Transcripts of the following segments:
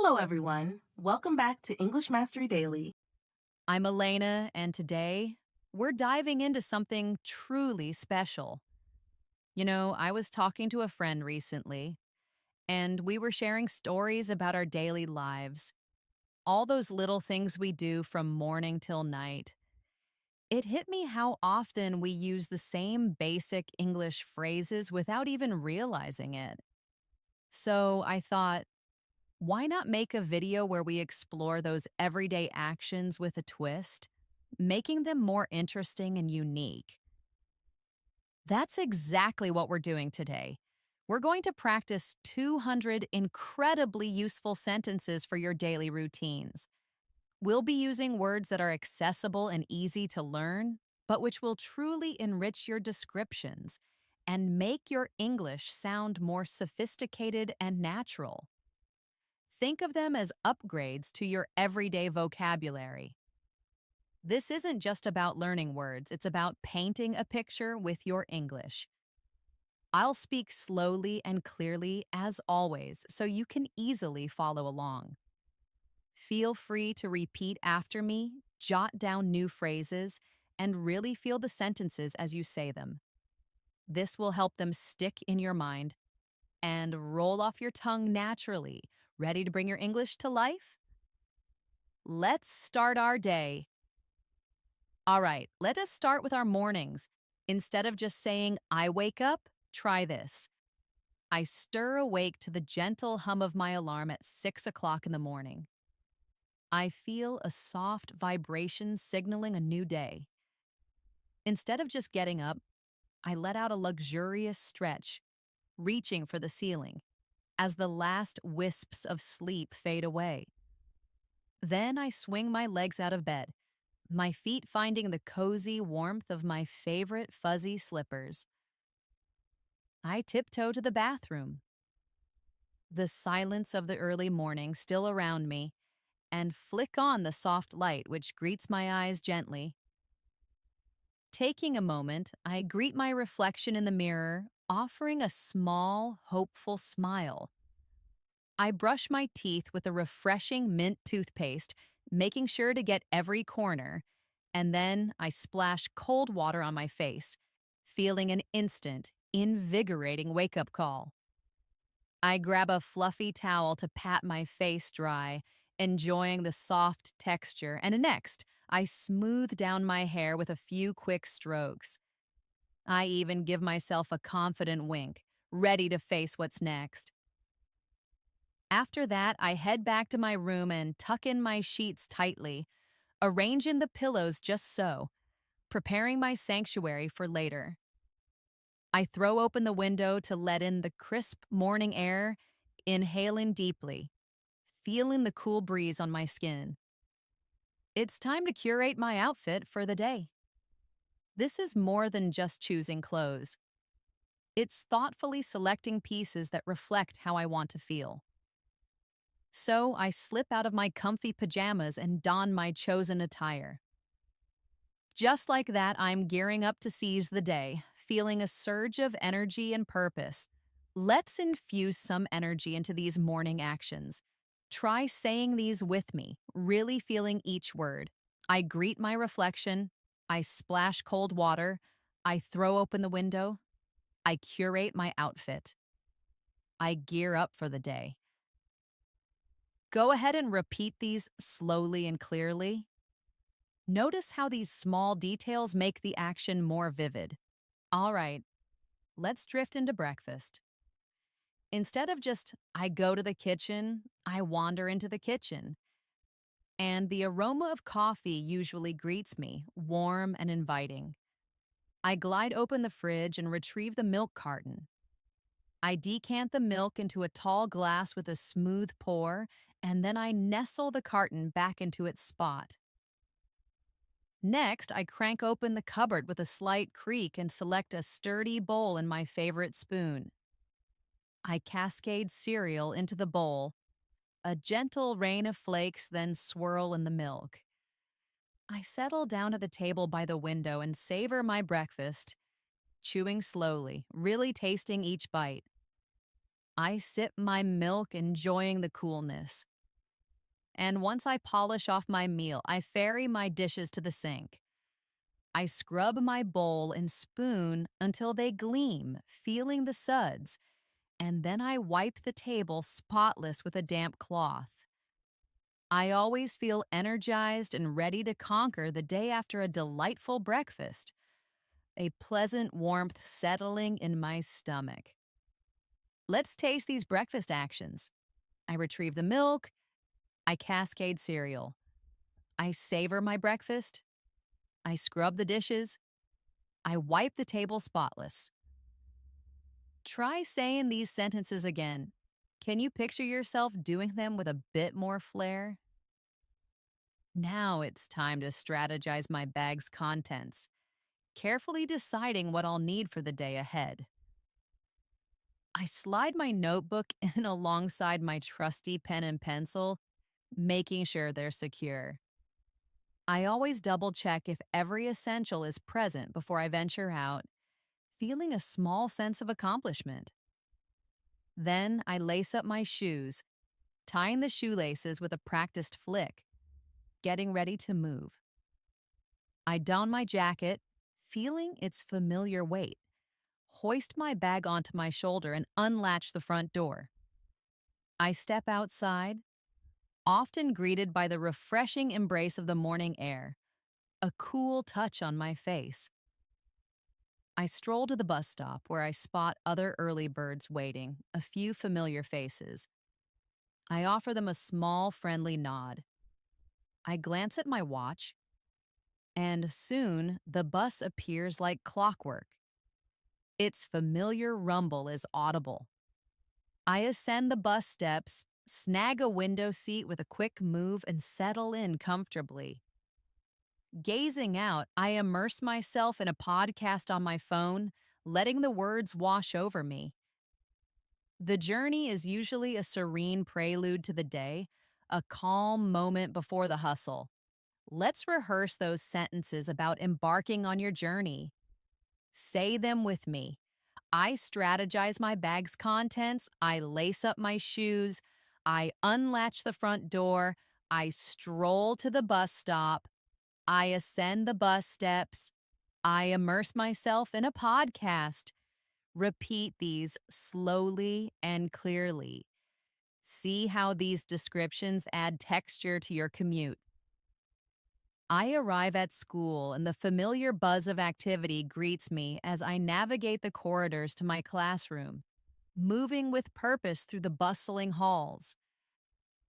Hello, everyone. Welcome back to English Mastery Daily. I'm Elena, and today we're diving into something truly special. I was talking to a friend recently, and we were sharing stories about our daily lives, all those little things we do from morning till night. It hit me how often we use the same basic English phrases without even realizing it. So I thought, why not make a video where we explore those everyday actions with a twist, making them more interesting and unique? That's exactly what we're doing today. We're going to practice 200 incredibly useful sentences for your daily routines. We'll be using words that are accessible and easy to learn, but which will truly enrich your descriptions and make your English sound more sophisticated and natural. Think of them as upgrades to your everyday vocabulary. This isn't just about learning words, it's about painting a picture with your English. I'll speak slowly and clearly as always so you can easily follow along. Feel free to repeat after me, jot down new phrases, and really feel the sentences as you say them. This will help them stick in your mind and roll off your tongue naturally. Ready to bring your English to life? Let's start our day. All right, let us start with our mornings. Instead of just saying, I wake up, try this. I stir awake to the gentle hum of my alarm at 6 o'clock in the morning. I feel a soft vibration signaling a new day. Instead of just getting up, I let out a luxurious stretch, reaching for the ceiling, as the last wisps of sleep fade away. Then I swing my legs out of bed, my feet finding the cozy warmth of my favorite fuzzy slippers. I tiptoe to the bathroom, the silence of the early morning still around me, and flick on the soft light which greets my eyes gently. Taking a moment, I greet my reflection in the mirror, offering a small, hopeful smile. I brush my teeth with a refreshing mint toothpaste, making sure to get every corner, and then I splash cold water on my face, feeling an instant, invigorating wake-up call. I grab a fluffy towel to pat my face dry, enjoying the soft texture, and next, I smooth down my hair with a few quick strokes. I even give myself a confident wink, ready to face what's next. After that, I head back to my room and tuck in my sheets tightly, arranging the pillows just so, preparing my sanctuary for later. I throw open the window to let in the crisp morning air, inhaling deeply, feeling the cool breeze on my skin. It's time to curate my outfit for the day. This is more than just choosing clothes. It's thoughtfully selecting pieces that reflect how I want to feel. So I slip out of my comfy pajamas and don my chosen attire. Just like that, I'm gearing up to seize the day, feeling a surge of energy and purpose. Let's infuse some energy into these morning actions. Try saying these with me, really feeling each word. I greet my reflection. I splash cold water. I throw open the window. I curate my outfit. I gear up for the day. Go ahead and repeat these slowly and clearly. Notice how these small details make the action more vivid. All right, let's drift into breakfast. Instead of just, I go to the kitchen, I wander into the kitchen. And the aroma of coffee usually greets me, warm and inviting. I glide open the fridge and retrieve the milk carton. I decant the milk into a tall glass with a smooth pour, and then I nestle the carton back into its spot. Next, I crank open the cupboard with a slight creak and select a sturdy bowl and my favorite spoon. I cascade cereal into the bowl. A gentle rain of flakes then swirl in the milk. I settle down at the table by the window and savor my breakfast, chewing slowly, really tasting each bite. I sip my milk, enjoying the coolness. And once I polish off my meal, I ferry my dishes to the sink. I scrub my bowl and spoon until they gleam, feeling the suds, and then I wipe the table spotless with a damp cloth. I always feel energized and ready to conquer the day after a delightful breakfast, a pleasant warmth settling in my stomach. Let's taste these breakfast actions. I retrieve the milk, I cascade cereal, I savor my breakfast, I scrub the dishes, I wipe the table spotless. Try saying these sentences again. Can you picture yourself doing them with a bit more flair? Now it's time to strategize my bag's contents, carefully deciding what I'll need for the day ahead. I slide my notebook in alongside my trusty pen and pencil, making sure they're secure. I always double check if every essential is present before I venture out, feeling a small sense of accomplishment. Then I lace up my shoes, tying the shoelaces with a practiced flick, getting ready to move. I don my jacket, feeling its familiar weight, hoist my bag onto my shoulder, and unlatch the front door. I step outside, often greeted by the refreshing embrace of the morning air, a cool touch on my face. I stroll to the bus stop where I spot other early birds waiting, a few familiar faces. I offer them a small, friendly nod. I glance at my watch, and soon the bus appears like clockwork. Its familiar rumble is audible. I ascend the bus steps, snag a window seat with a quick move, and settle in comfortably. Gazing out, I immerse myself in a podcast on my phone, letting the words wash over me. The journey is usually a serene prelude to the day, a calm moment before the hustle. Let's rehearse those sentences about embarking on your journey. Say them with me. I strategize my bag's contents, I lace up my shoes, I unlatch the front door, I stroll to the bus stop, I ascend the bus steps, I immerse myself in a podcast. Repeat these slowly and clearly. See how these descriptions add texture to your commute. I arrive at school and the familiar buzz of activity greets me as I navigate the corridors to my classroom, moving with purpose through the bustling halls.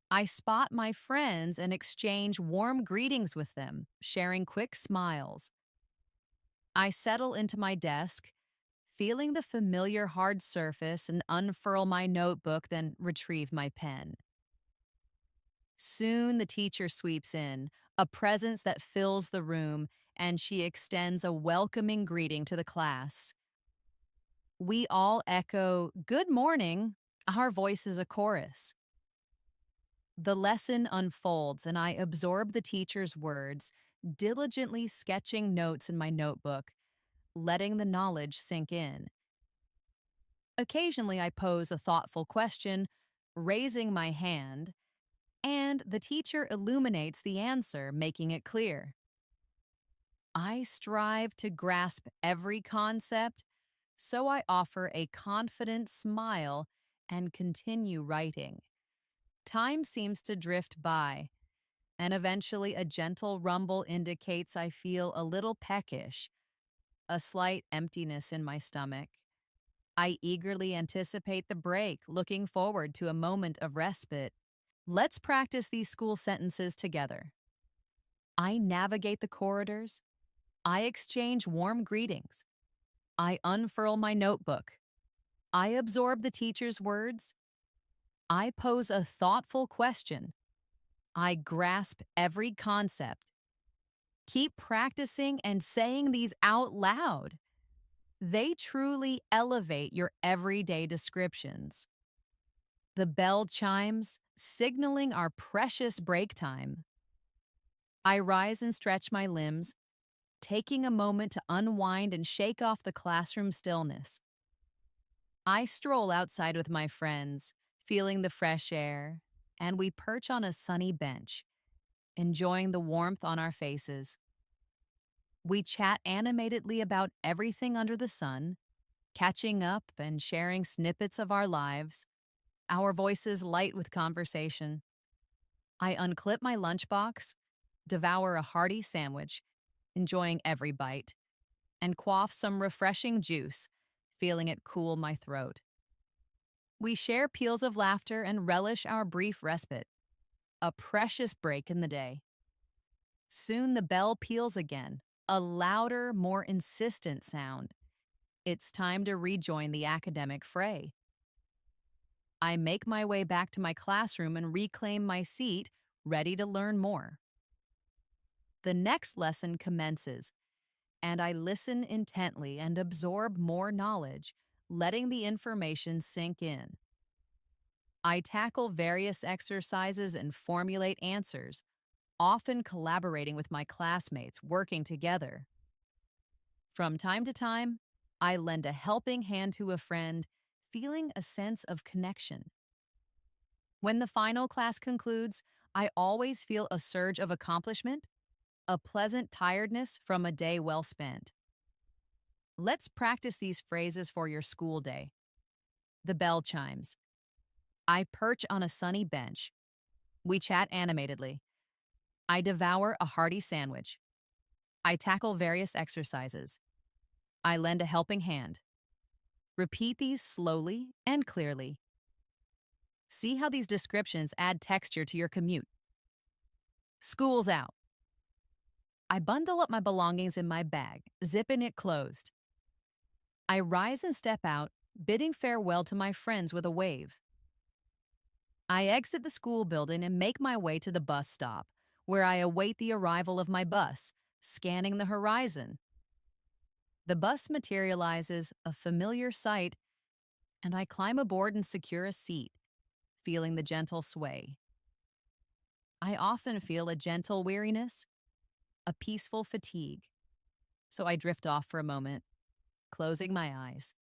I spot my friends and exchange warm greetings with them, sharing quick smiles. I settle into my desk, feeling the familiar hard surface, and unfurl my notebook, then retrieve my pen. Soon the teacher sweeps in, a presence that fills the room, and she extends a welcoming greeting to the class. We all echo, "Good morning," our voices a chorus. The lesson unfolds, and I absorb the teacher's words, diligently sketching notes in my notebook, letting the knowledge sink in. Occasionally, I pose a thoughtful question, raising my hand, and the teacher illuminates the answer, making it clear. I strive to grasp every concept, so I offer a confident smile and continue writing. Time seems to drift by, and eventually a gentle rumble indicates I feel a little peckish, a slight emptiness in my stomach. I eagerly anticipate the break, looking forward to a moment of respite. Let's practice these school sentences together. I navigate the corridors. I exchange warm greetings. I unfurl my notebook. I absorb the teacher's words. I pose a thoughtful question. I grasp every concept. Keep practicing and saying these out loud. They truly elevate your everyday descriptions. The bell chimes, signaling our precious break time. I rise and stretch my limbs, taking a moment to unwind and shake off the classroom stillness. I stroll outside with my friends, feeling the fresh air, and we perch on a sunny bench, enjoying the warmth on our faces. We chat animatedly about everything under the sun, catching up and sharing snippets of our lives, our voices light with conversation. I unclip my lunchbox, devour a hearty sandwich, enjoying every bite, and quaff some refreshing juice, feeling it cool my throat. We share peals of laughter and relish our brief respite, a precious break in the day. Soon the bell peals again, a louder, more insistent sound. It's time to rejoin the academic fray. I make my way back to my classroom and reclaim my seat, ready to learn more. The next lesson commences, and I listen intently and absorb more knowledge, letting the information sink in. I tackle various exercises and formulate answers, often collaborating with my classmates, working together. From time to time, I lend a helping hand to a friend, feeling a sense of connection. When the final class concludes, I always feel a surge of accomplishment, a pleasant tiredness from a day well spent. Let's practice these phrases for your school day. The bell chimes. I perch on a sunny bench. We chat animatedly. I devour a hearty sandwich. I tackle various exercises. I lend a helping hand. Repeat these slowly and clearly. See how these descriptions add texture to your commute. School's out. I bundle up my belongings in my bag, zipping it closed. I rise and step out, bidding farewell to my friends with a wave. I exit the school building and make my way to the bus stop, where I await the arrival of my bus, scanning the horizon. The bus materializes, a familiar sight, and I climb aboard and secure a seat, feeling the gentle sway. I often feel a gentle weariness, a peaceful fatigue, so I drift off for a moment, closing my eyes,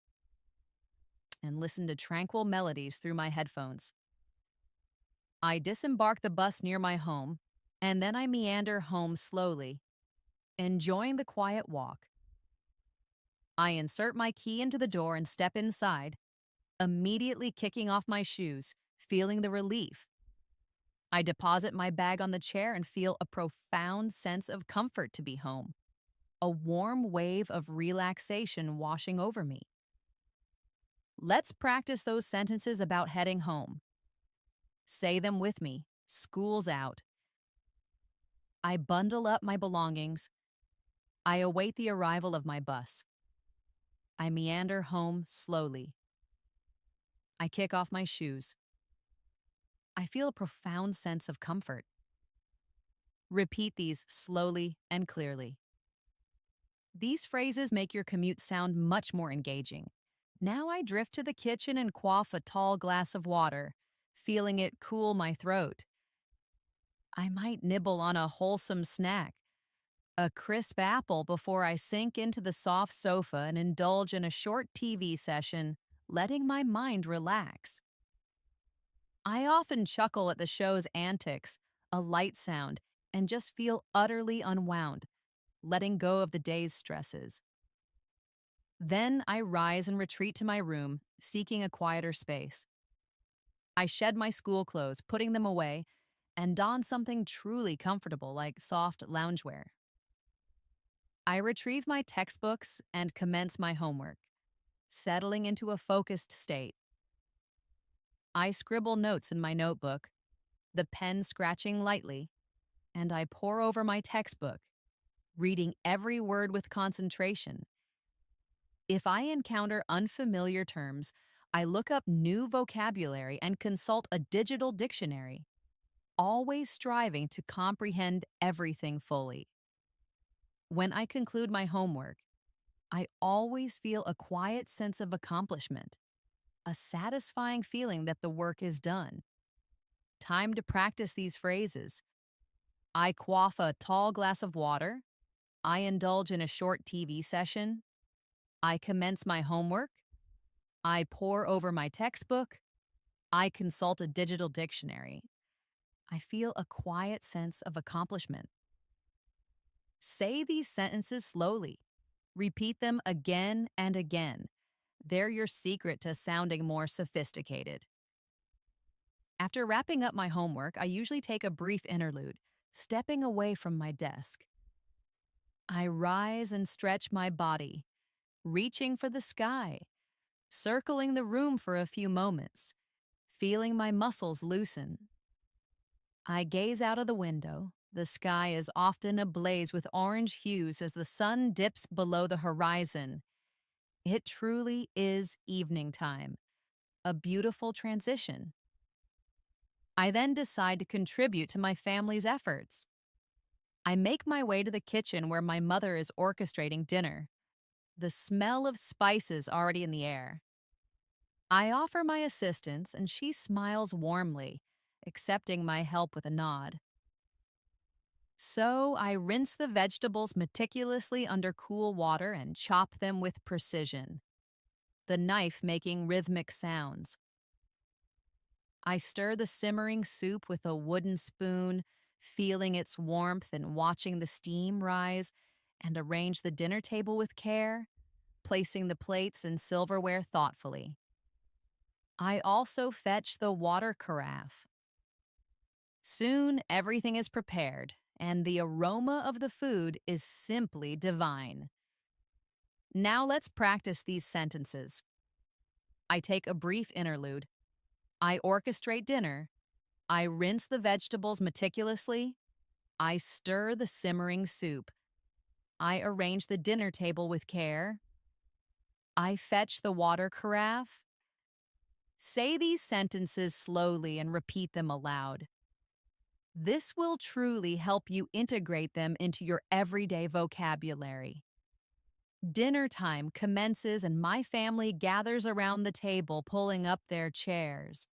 and listen to tranquil melodies through my headphones. I disembark the bus near my home, and then I meander home slowly, enjoying the quiet walk. I insert my key into the door and step inside, immediately kicking off my shoes, feeling the relief. I deposit my bag on the chair and feel a profound sense of comfort to be home, a warm wave of relaxation washing over me. Let's practice those sentences about heading home. Say them with me. School's out. I bundle up my belongings. I await the arrival of my bus. I meander home slowly. I kick off my shoes. I feel a profound sense of comfort. Repeat these slowly and clearly. These phrases make your commute sound much more engaging. Now I drift to the kitchen and quaff a tall glass of water, feeling it cool my throat. I might nibble on a wholesome snack, a crisp apple, before I sink into the soft sofa and indulge in a short TV session, letting my mind relax. I often chuckle at the show's antics, a light sound, and just feel utterly unwound, letting go of the day's stresses. Then I rise and retreat to my room, seeking a quieter space. I shed my school clothes, putting them away, and don something truly comfortable like soft loungewear. I retrieve my textbooks and commence my homework, settling into a focused state. I scribble notes in my notebook, the pen scratching lightly, and I pore over my textbook, reading every word with concentration. If I encounter unfamiliar terms, I look up new vocabulary and consult a digital dictionary, always striving to comprehend everything fully. When I conclude my homework, I always feel a quiet sense of accomplishment, a satisfying feeling that the work is done. Time to practice these phrases. I quaff a tall glass of water. I indulge in a short TV session. I commence my homework. I pore over my textbook. I consult a digital dictionary. I feel a quiet sense of accomplishment. Say these sentences slowly. Repeat them again and again. They're your secret to sounding more sophisticated. After wrapping up my homework, I usually take a brief interlude, stepping away from my desk. I rise and stretch my body, reaching for the sky, circling the room for a few moments, feeling my muscles loosen. I gaze out of the window. The sky is often ablaze with orange hues as the sun dips below the horizon. It truly is evening time, a beautiful transition. I then decide to contribute to my family's efforts. I make my way to the kitchen where my mother is orchestrating dinner, the smell of spices already in the air. I offer my assistance and she smiles warmly, accepting my help with a nod. So I rinse the vegetables meticulously under cool water and chop them with precision, the knife making rhythmic sounds. I stir the simmering soup with a wooden spoon, feeling its warmth and watching the steam rise, and arrange the dinner table with care, placing the plates and silverware thoughtfully. I also fetch the water carafe. Soon everything is prepared, and the aroma of the food is simply divine. Now let's practice these sentences. I take a brief interlude. I orchestrate dinner. I rinse the vegetables meticulously. I stir the simmering soup. I arrange the dinner table with care. I fetch the water carafe. Say these sentences slowly and repeat them aloud. This will truly help you integrate them into your everyday vocabulary. Dinner time commences and my family gathers around the table, pulling up their chairs.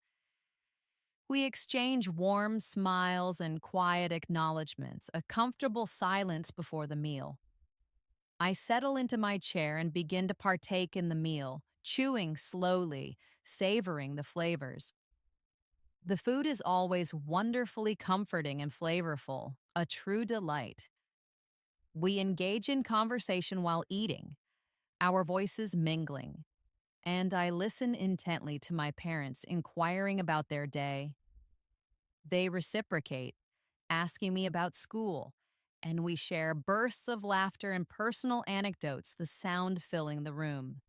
We exchange warm smiles and quiet acknowledgments, a comfortable silence before the meal. I settle into my chair and begin to partake in the meal, chewing slowly, savoring the flavors. The food is always wonderfully comforting and flavorful, a true delight. We engage in conversation while eating, our voices mingling, and I listen intently to my parents inquiring about their day. They reciprocate, asking me about school, and we share bursts of laughter and personal anecdotes, the sound filling the room.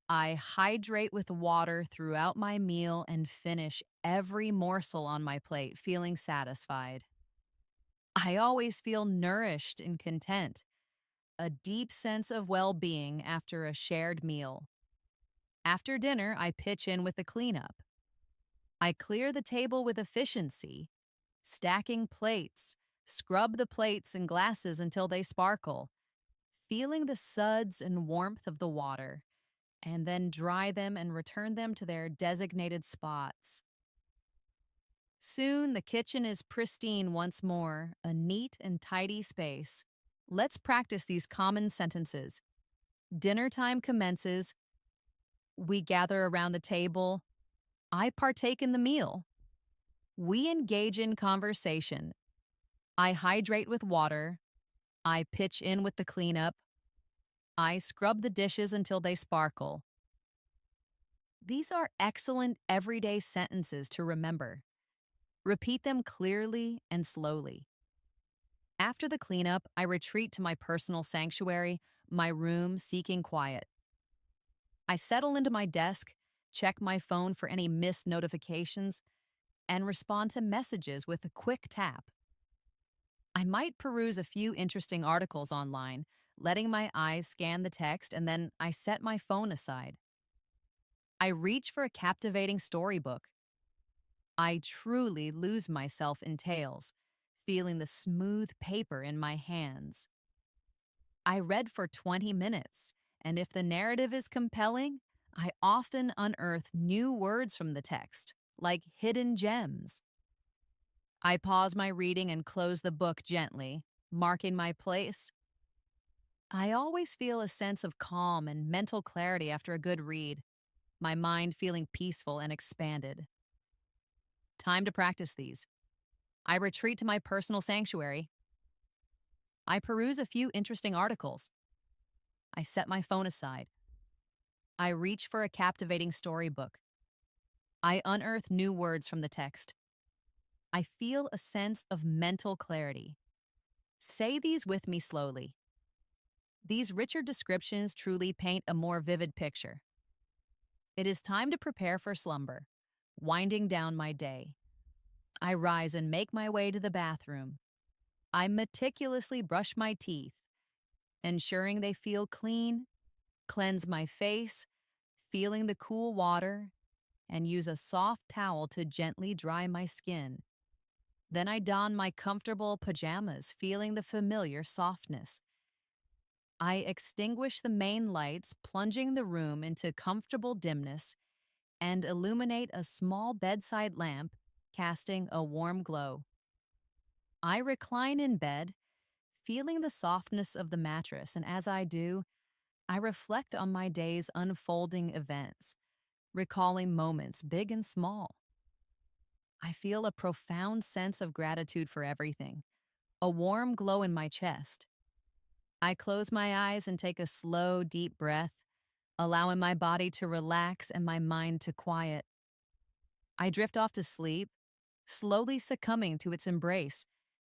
I hydrate with water throughout my meal and finish every morsel on my plate feeling satisfied. I always feel nourished and content, a deep sense of well-being after a shared meal. After dinner, I pitch in with the cleanup. I clear the table with efficiency, stacking plates, scrub the plates and glasses until they sparkle, feeling the suds and warmth of the water, and then dry them and return them to their designated spots. Soon the kitchen is pristine once more, a neat and tidy space. Let's practice these common sentences. Dinner time commences. We gather around the table. I partake in the meal. We engage in conversation. I hydrate with water. I pitch in with the cleanup. I scrub the dishes until they sparkle. These are excellent everyday sentences to remember. Repeat them clearly and slowly. After the cleanup, I retreat to my personal sanctuary, my room seeking quiet. I settle into my desk, check my phone for any missed notifications, and respond to messages with a quick tap. I might peruse a few interesting articles online, letting my eyes scan the text, and then I set my phone aside. I reach for a captivating storybook. I truly lose myself in tales, feeling the smooth paper in my hands. I read for 20 minutes, and if the narrative is compelling, I often unearth new words from the text, like hidden gems. I pause my reading and close the book gently, marking my place. I always feel a sense of calm and mental clarity after a good read, my mind feeling peaceful and expanded. Time to practice these. I retreat to my personal sanctuary. I peruse a few interesting articles. I set my phone aside. I reach for a captivating storybook. I unearth new words from the text. I feel a sense of mental clarity. Say these with me slowly. These richer descriptions truly paint a more vivid picture. It is time to prepare for slumber, winding down my day. I rise and make my way to the bathroom. I meticulously brush my teeth, ensuring they feel clean, cleanse my face, feeling the cool water, and use a soft towel to gently dry my skin. Then I don my comfortable pajamas, feeling the familiar softness. I extinguish the main lights, plunging the room into comfortable dimness, and illuminate a small bedside lamp, casting a warm glow. I recline in bed, feeling the softness of the mattress, and as I do, I reflect on my day's unfolding events, recalling moments big and small. I feel a profound sense of gratitude for everything, a warm glow in my chest. I close my eyes and take a slow, deep breath, allowing my body to relax and my mind to quiet. I drift off to sleep, slowly succumbing to its embrace,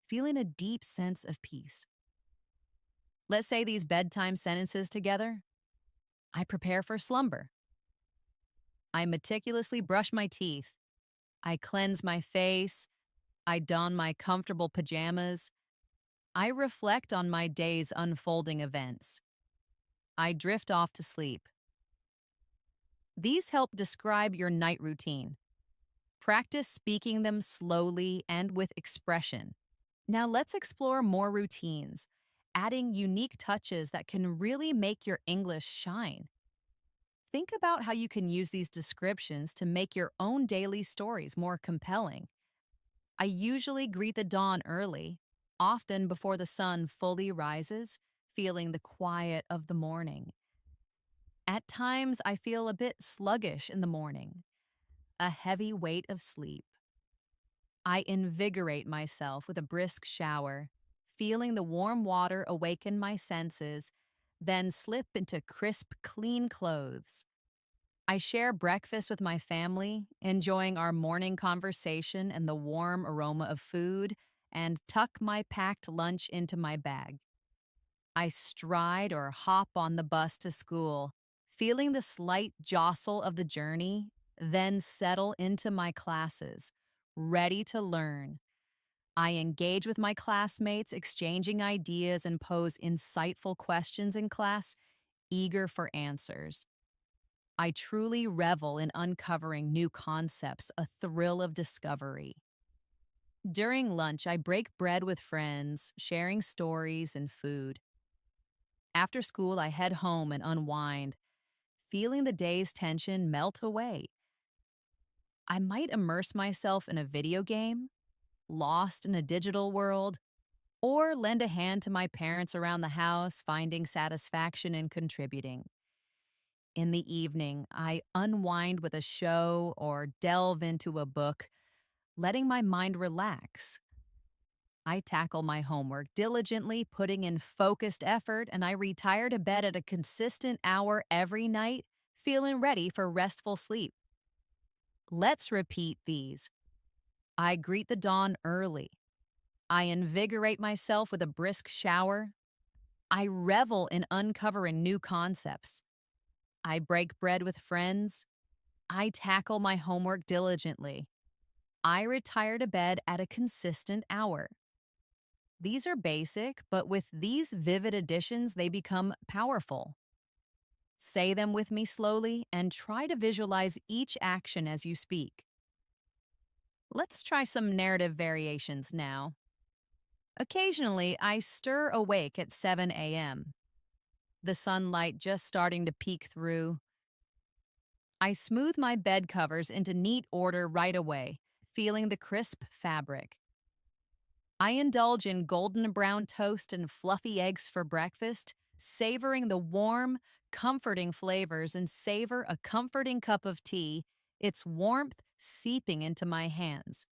feeling a deep sense of peace. Let's say these bedtime sentences together. I prepare for slumber. I meticulously brush my teeth. I cleanse my face. I don my comfortable pajamas. I reflect on my day's unfolding events. I drift off to sleep. These help describe your night routine. Practice speaking them slowly and with expression. Now let's explore more routines, adding unique touches that can really make your English shine. Think about how you can use these descriptions to make your own daily stories more compelling. I usually greet the dawn early, often before the sun fully rises, feeling the quiet of the morning. At times, I feel a bit sluggish in the morning, a heavy weight of sleep. I invigorate myself with a brisk shower, feeling the warm water awaken my senses, then slip into crisp, clean clothes. I share breakfast with my family, enjoying our morning conversation and the warm aroma of food, and tuck my packed lunch into my bag. I stride or hop on the bus to school, feeling the slight jostle of the journey, then settle into my classes, ready to learn. I engage with my classmates, exchanging ideas and pose insightful questions in class, eager for answers. I truly revel in uncovering new concepts, a thrill of discovery. During lunch, I break bread with friends, sharing stories and food. After school, I head home and unwind, feeling the day's tension melt away. I might immerse myself in a video game, lost in a digital world, or lend a hand to my parents around the house, finding satisfaction in contributing. In the evening, I unwind with a show or delve into a book, letting my mind relax. I tackle my homework diligently, putting in focused effort, and I retire to bed at a consistent hour every night, feeling ready for restful sleep. Let's repeat these. I greet the dawn early. I invigorate myself with a brisk shower. I revel in uncovering new concepts. I break bread with friends. I tackle my homework diligently. I retire to bed at a consistent hour. These are basic, but with these vivid additions, they become powerful. Say them with me slowly and try to visualize each action as you speak. Let's try some narrative variations now. Occasionally, I stir awake at 7 a.m., the sunlight just starting to peek through. I smooth my bed covers into neat order right away, feeling the crisp fabric. I indulge in golden brown toast and fluffy eggs for breakfast, savoring the warm, comforting flavors and savor a comforting cup of tea, its warmth seeping into my hands.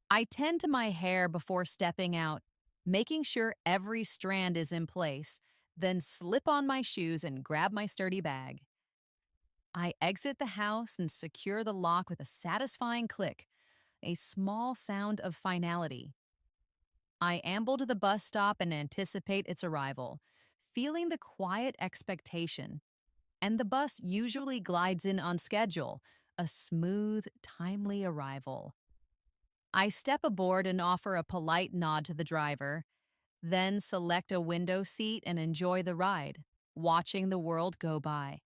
I tend to my hair before stepping out, making sure every strand is in place, then slip on my shoes and grab my sturdy bag. I exit the house and secure the lock with a satisfying click, a small sound of finality. I amble to the bus stop and anticipate its arrival, feeling the quiet expectation. And the bus usually glides in on schedule, a smooth, timely arrival. I step aboard and offer a polite nod to the driver, then select a window seat and enjoy the ride, watching the world go by.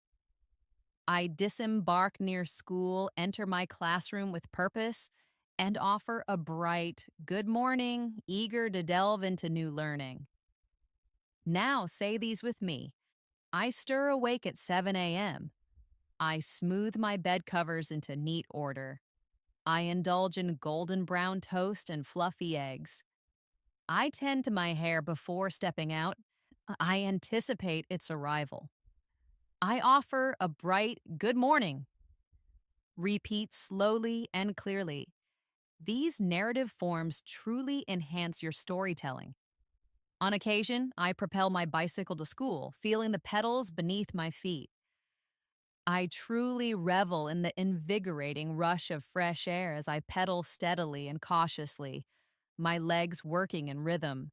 I disembark near school, enter my classroom with purpose, and offer a bright, good morning, eager to delve into new learning. Now say these with me. I stir awake at 7 a.m. I smooth my bed covers into neat order. I indulge in golden brown toast and fluffy eggs. I tend to my hair before stepping out. I anticipate its arrival. I offer a bright good morning. Repeat slowly and clearly. These narrative forms truly enhance your storytelling. On occasion, I propel my bicycle to school, feeling the pedals beneath my feet. I truly revel in the invigorating rush of fresh air as I pedal steadily and cautiously, my legs working in rhythm.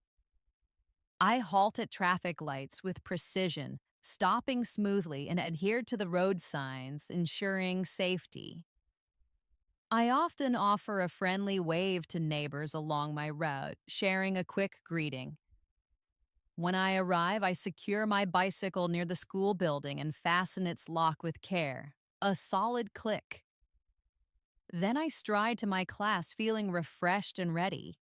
I halt at traffic lights with precision, stopping smoothly and adhere to the road signs, ensuring safety. I often offer a friendly wave to neighbors along my route, sharing a quick greeting. When I arrive, I secure my bicycle near the school building and fasten its lock with care. A solid click. Then I stride to my class feeling refreshed and ready.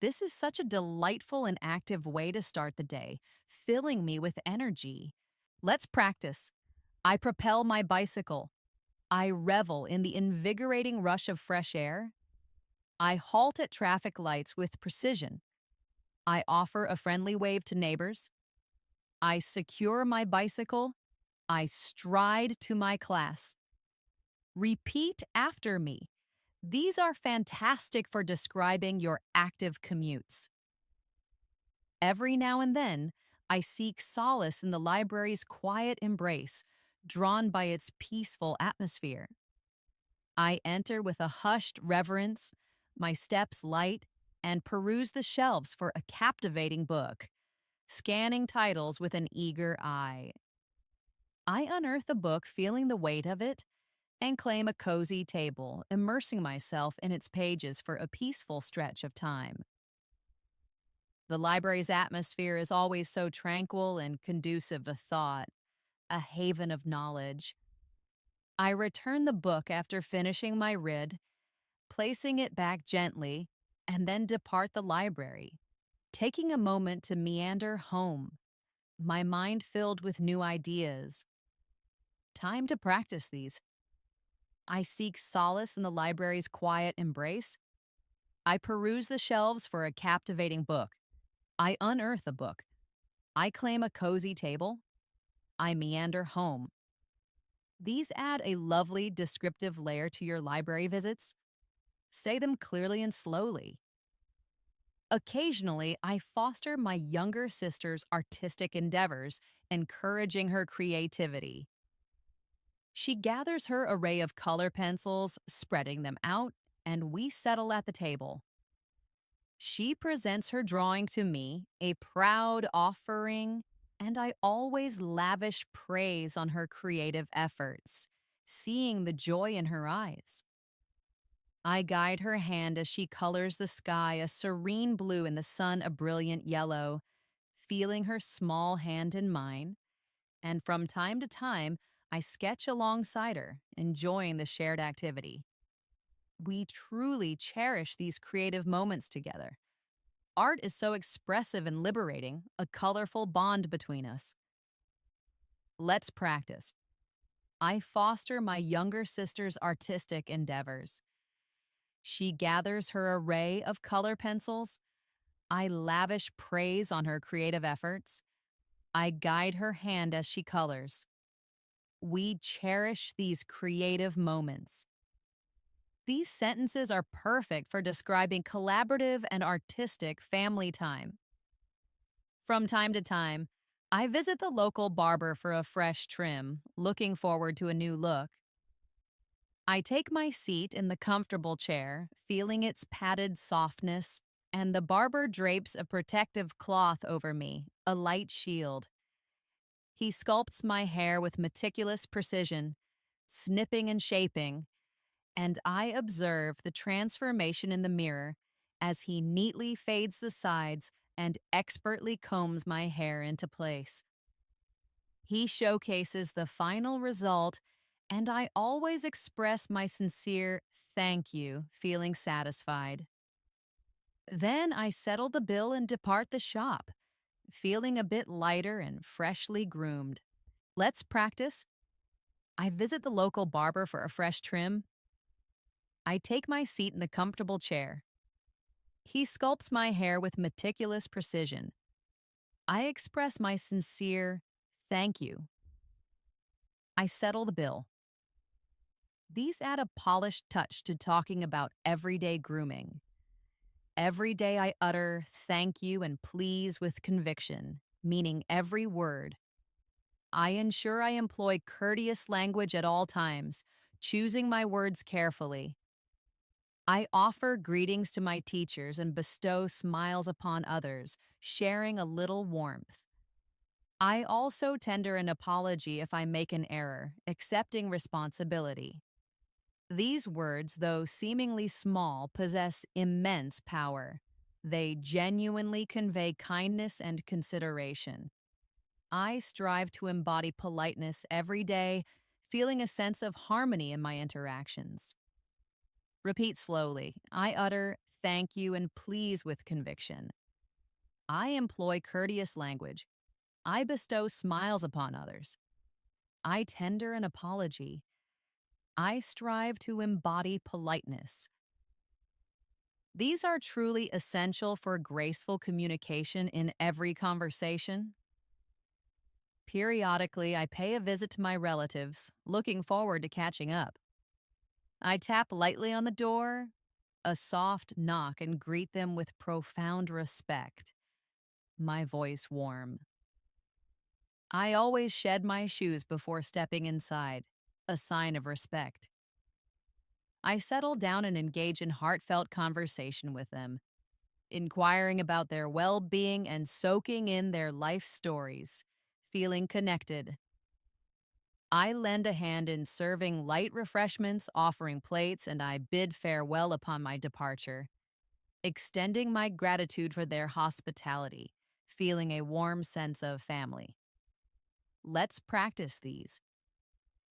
This is such a delightful and active way to start the day, filling me with energy. Let's practice. I propel my bicycle. I revel in the invigorating rush of fresh air. I halt at traffic lights with precision. I offer a friendly wave to neighbors. I secure my bicycle. I stride to my class. Repeat after me. These are fantastic for describing your active commutes. Every now and then, I seek solace in the library's quiet embrace, drawn by its peaceful atmosphere. I enter with a hushed reverence, my steps light, and peruse the shelves for a captivating book, scanning titles with an eager eye. I unearth a book feeling the weight of it and claim a cozy table, immersing myself in its pages for a peaceful stretch of time. The library's atmosphere is always so tranquil and conducive of thought, a haven of knowledge. I return the book after finishing my rid, placing it back gently, and then depart the library, taking a moment to meander home, my mind filled with new ideas. Time to practice these. I seek solace in the library's quiet embrace. I peruse the shelves for a captivating book. I unearth a book. I claim a cozy table. I meander home. These add a lovely descriptive layer to your library visits. Say them clearly and slowly. Occasionally, I foster my younger sister's artistic endeavors, encouraging her creativity. She gathers her array of color pencils, spreading them out, and we settle at the table. She presents her drawing to me, a proud offering, and I always lavish praise on her creative efforts, seeing the joy in her eyes. I guide her hand as she colors the sky a serene blue and the sun a brilliant yellow, feeling her small hand in mine, and from time to time, I sketch alongside her, enjoying the shared activity. We truly cherish these creative moments together. Art is so expressive and liberating, a colorful bond between us. Let's practice. I foster my younger sister's artistic endeavors. She gathers her array of color pencils. I lavish praise on her creative efforts. I guide her hand as she colors. We cherish these creative moments. These sentences are perfect for describing collaborative and artistic family time. From time to time, I visit the local barber for a fresh trim, looking forward to a new look. I take my seat in the comfortable chair, feeling its padded softness, and the barber drapes a protective cloth over me, a light shield. He sculpts my hair with meticulous precision, snipping and shaping, and I observe the transformation in the mirror as he neatly fades the sides and expertly combs my hair into place. He showcases the final result, and I always express my sincere thank you, feeling satisfied. Then I settle the bill and depart the shop, feeling a bit lighter and freshly groomed. Let's practice. I visit the local barber for a fresh trim. I take my seat in the comfortable chair. He sculpts my hair with meticulous precision. I express my sincere thank you. I settle the bill. These add a polished touch to talking about everyday grooming. Every day I utter thank you and please with conviction, meaning every word. I ensure I employ courteous language at all times, choosing my words carefully. I offer greetings to my teachers and bestow smiles upon others, sharing a little warmth. I also tender an apology if I make an error, accepting responsibility. These words, though seemingly small, possess immense power. They genuinely convey kindness and consideration. I strive to embody politeness every day, feeling a sense of harmony in my interactions. Repeat slowly. I utter thank you and please with conviction. I employ courteous language. I bestow smiles upon others. I tender an apology. I strive to embody politeness. These are truly essential for graceful communication in every conversation. Periodically, I pay a visit to my relatives, looking forward to catching up. I tap lightly on the door, a soft knock, and greet them with profound respect, my voice warm. I always shed my shoes before stepping inside, a sign of respect. I settle down and engage in heartfelt conversation with them, inquiring about their well-being and soaking in their life stories, feeling connected. I lend a hand in serving light refreshments, offering plates, and I bid farewell upon my departure, extending my gratitude for their hospitality, feeling a warm sense of family. Let's practice these.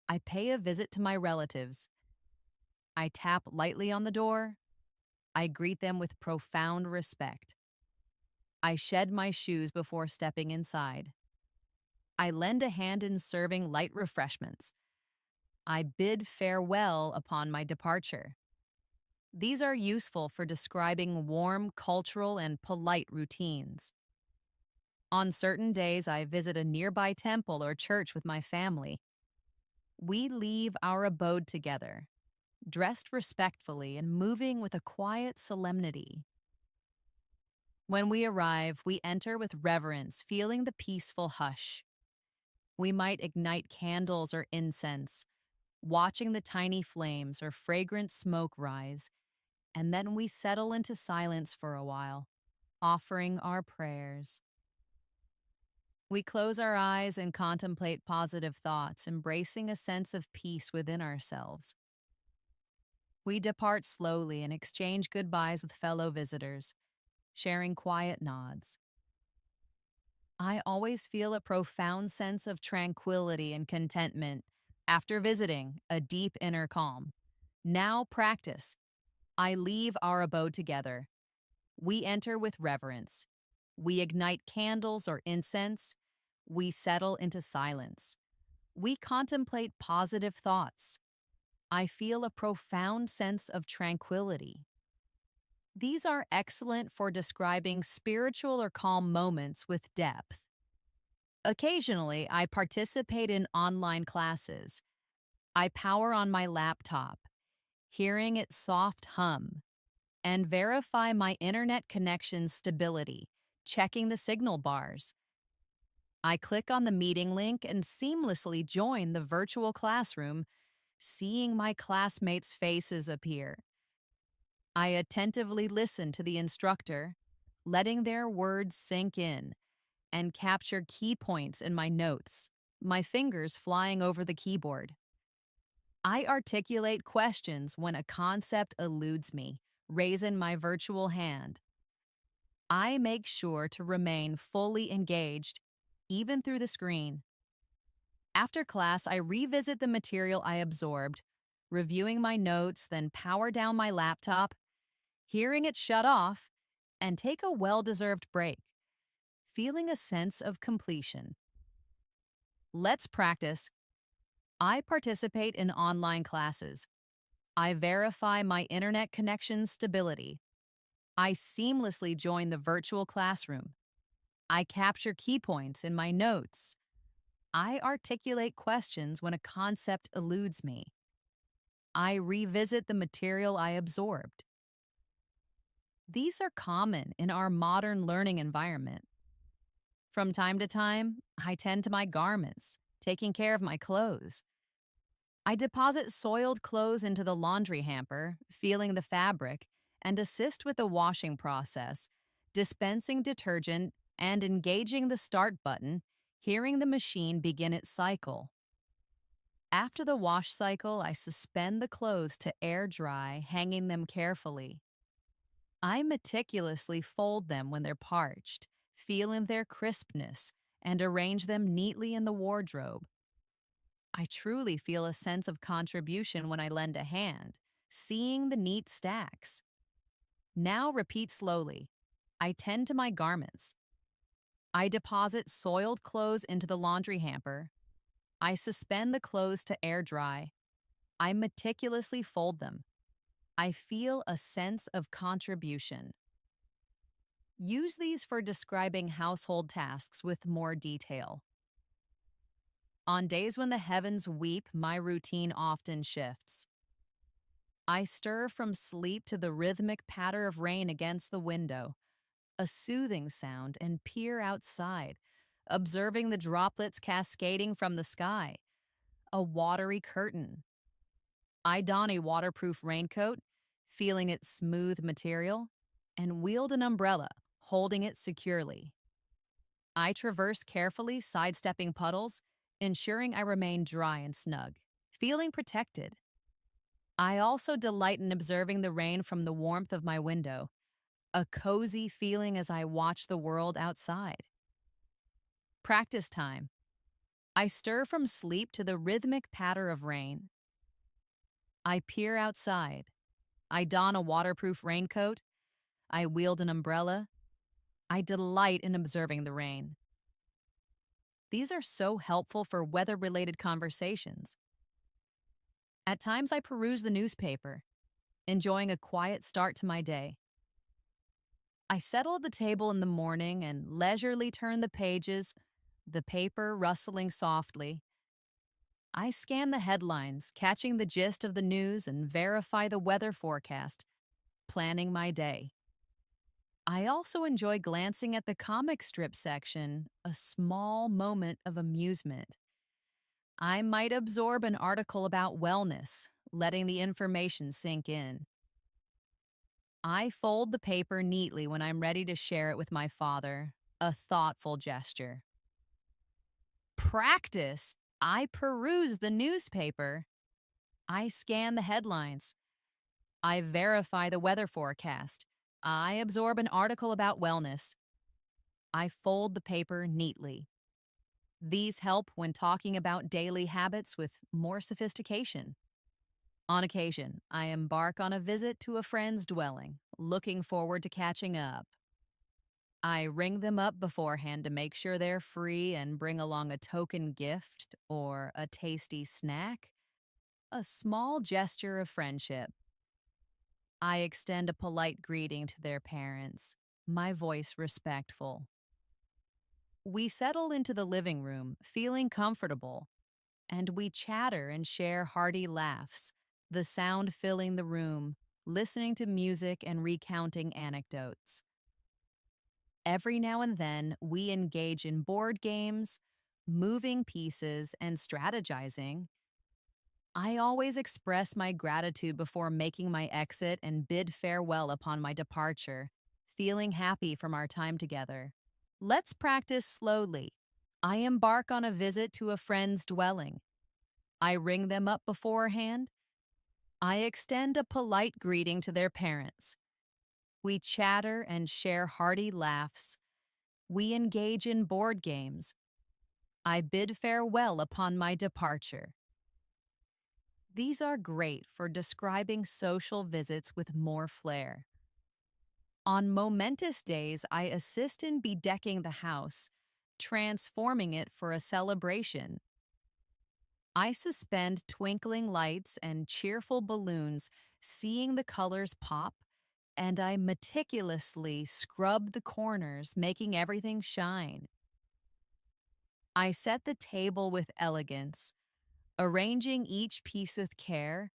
I pay a visit to my relatives. I tap lightly on the door. I greet them with profound respect. I shed my shoes before stepping inside. I lend a hand in serving light refreshments. I bid farewell upon my departure. These are useful for describing warm cultural and polite routines. On certain days, I visit a nearby temple or church with my family. We leave our abode together, dressed respectfully and moving with a quiet solemnity. When we arrive, we enter with reverence, feeling the peaceful hush. We might ignite candles or incense, watching the tiny flames or fragrant smoke rise, and then we settle into silence for a while, offering our prayers. We close our eyes and contemplate positive thoughts, embracing a sense of peace within ourselves. We depart slowly and exchange goodbyes with fellow visitors, sharing quiet nods. I always feel a profound sense of tranquility and contentment after visiting, a deep inner calm. Now practice. I leave our abode together. We enter with reverence. We ignite candles or incense. We settle into silence. We contemplate positive thoughts. I feel a profound sense of tranquility. These are excellent for describing spiritual or calm moments with depth. Occasionally, I participate in online classes. I power on my laptop, hearing its soft hum, and verify my internet connection stability, checking the signal bars. I click on the meeting link and seamlessly join the virtual classroom, seeing my classmates' faces appear. I attentively listen to the instructor, letting their words sink in, and capture key points in my notes, my fingers flying over the keyboard. I articulate questions when a concept eludes me, raising my virtual hand. I make sure to remain fully engaged, even through the screen. After class, I revisit the material I absorbed, reviewing my notes, then power down my laptop, hearing it shut off, and take a well deserved break, feeling a sense of completion. Let's practice. I participate in online classes. I verify my internet connection stability. I seamlessly join the virtual classroom. I capture key points in my notes. I articulate questions when a concept eludes me. I revisit the material I absorbed. These are common in our modern learning environment. From time to time, I tend to my garments, taking care of my clothes. I deposit soiled clothes into the laundry hamper, feeling the fabric, and assist with the washing process, dispensing detergent and engaging the start button, hearing the machine begin its cycle. After the wash cycle, I suspend the clothes to air dry, hanging them carefully. I meticulously fold them when they're parched, feeling their crispness, and arrange them neatly in the wardrobe. I truly feel a sense of contribution when I lend a hand, seeing the neat stacks. Now repeat slowly. I tend to my garments. I deposit soiled clothes into the laundry hamper. I suspend the clothes to air dry. I meticulously fold them. I feel a sense of contribution. Use these for describing household tasks with more detail. On days when the heavens weep, my routine often shifts. I stir from sleep to the rhythmic patter of rain against the window, a soothing sound, and peer outside, observing the droplets cascading from the sky, a watery curtain. I don a waterproof raincoat, feeling its smooth material, and wield an umbrella, holding it securely. I traverse carefully, sidestepping puddles, ensuring I remain dry and snug, feeling protected. I also delight in observing the rain from the warmth of my window, a cozy feeling as I watch the world outside. Practice time. I stir from sleep to the rhythmic patter of rain. I peer outside. I don a waterproof raincoat. I wield an umbrella. I delight in observing the rain. These are so helpful for weather-related conversations. At times, I peruse the newspaper, enjoying a quiet start to my day. I settle at the table in the morning and leisurely turn the pages, the paper rustling softly. I scan the headlines, catching the gist of the news, and verify the weather forecast, planning my day. I also enjoy glancing at the comic strip section, a small moment of amusement. I might absorb an article about wellness, letting the information sink in. I fold the paper neatly when I'm ready to share it with my father, a thoughtful gesture. Practice. I peruse the newspaper. I scan the headlines. I verify the weather forecast. I absorb an article about wellness. I fold the paper neatly. These help when talking about daily habits with more sophistication. On occasion, I embark on a visit to a friend's dwelling, looking forward to catching up. I ring them up beforehand to make sure they're free and bring along a token gift or a tasty snack, a small gesture of friendship. I extend a polite greeting to their parents, my voice respectful. We settle into the living room, feeling comfortable, and we chatter and share hearty laughs, the sound filling the room, listening to music and recounting anecdotes. Every now and then, we engage in board games, moving pieces, and strategizing. I always express my gratitude before making my exit and bid farewell upon my departure, feeling happy from our time together. Let's practice slowly. I embark on a visit to a friend's dwelling. I ring them up beforehand. I extend a polite greeting to their parents. We chatter and share hearty laughs. We engage in board games. I bid farewell upon my departure. These are great for describing social visits with more flair. On momentous days, I assist in bedecking the house, transforming it for a celebration. I suspend twinkling lights and cheerful balloons, seeing the colors pop, and I meticulously scrub the corners, making everything shine. I set the table with elegance, arranging each piece with care,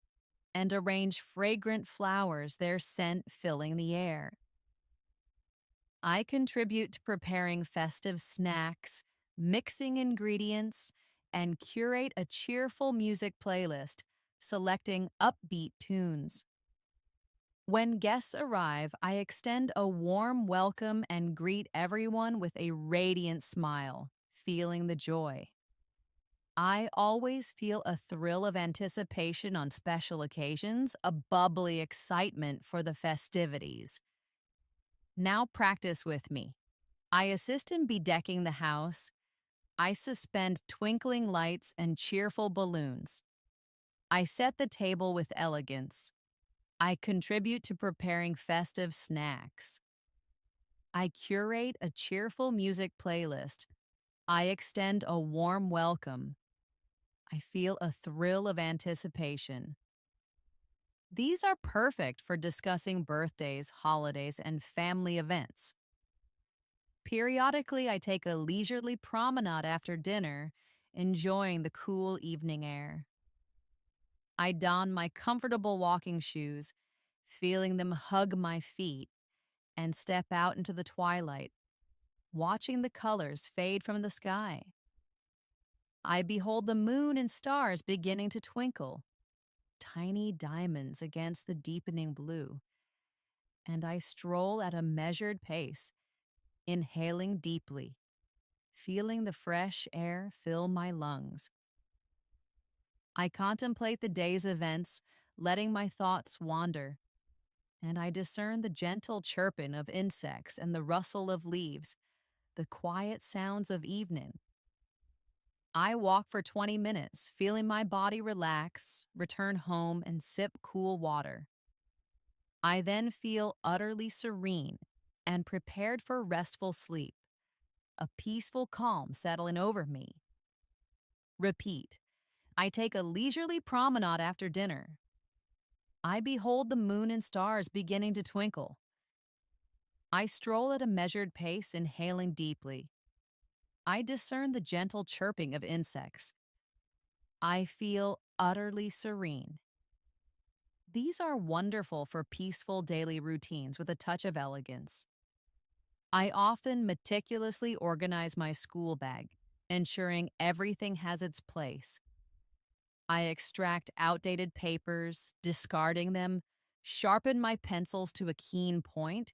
and arrange fragrant flowers, their scent filling the air. I contribute to preparing festive snacks, mixing ingredients, and curate a cheerful music playlist, selecting upbeat tunes. When guests arrive, I extend a warm welcome and greet everyone with a radiant smile, feeling the joy. I always feel a thrill of anticipation on special occasions, a bubbly excitement for the festivities. Now practice with me. I assist in bedecking the house. I suspend twinkling lights and cheerful balloons. I set the table with elegance. I contribute to preparing festive snacks. I curate a cheerful music playlist. I extend a warm welcome. I feel a thrill of anticipation. These are perfect for discussing birthdays, holidays, and family events. Periodically, I take a leisurely promenade after dinner, enjoying the cool evening air. I don my comfortable walking shoes, feeling them hug my feet, and step out into the twilight, watching the colors fade from the sky. I behold the moon and stars beginning to twinkle, tiny diamonds against the deepening blue, and I stroll at a measured pace, inhaling deeply, feeling the fresh air fill my lungs. I contemplate the day's events, letting my thoughts wander, and I discern the gentle chirping of insects and the rustle of leaves, the quiet sounds of evening. I walk for 20 minutes, feeling my body relax, return home, and sip cool water. I then feel utterly serene and prepared for restful sleep, a peaceful calm settling over me. Repeat. I take a leisurely promenade after dinner. I behold the moon and stars beginning to twinkle. I stroll at a measured pace, inhaling deeply. I discern the gentle chirping of insects. I feel utterly serene. These are wonderful for peaceful daily routines with a touch of elegance. I often meticulously organize my school bag, ensuring everything has its place. I extract outdated papers, discarding them, sharpen my pencils to a keen point,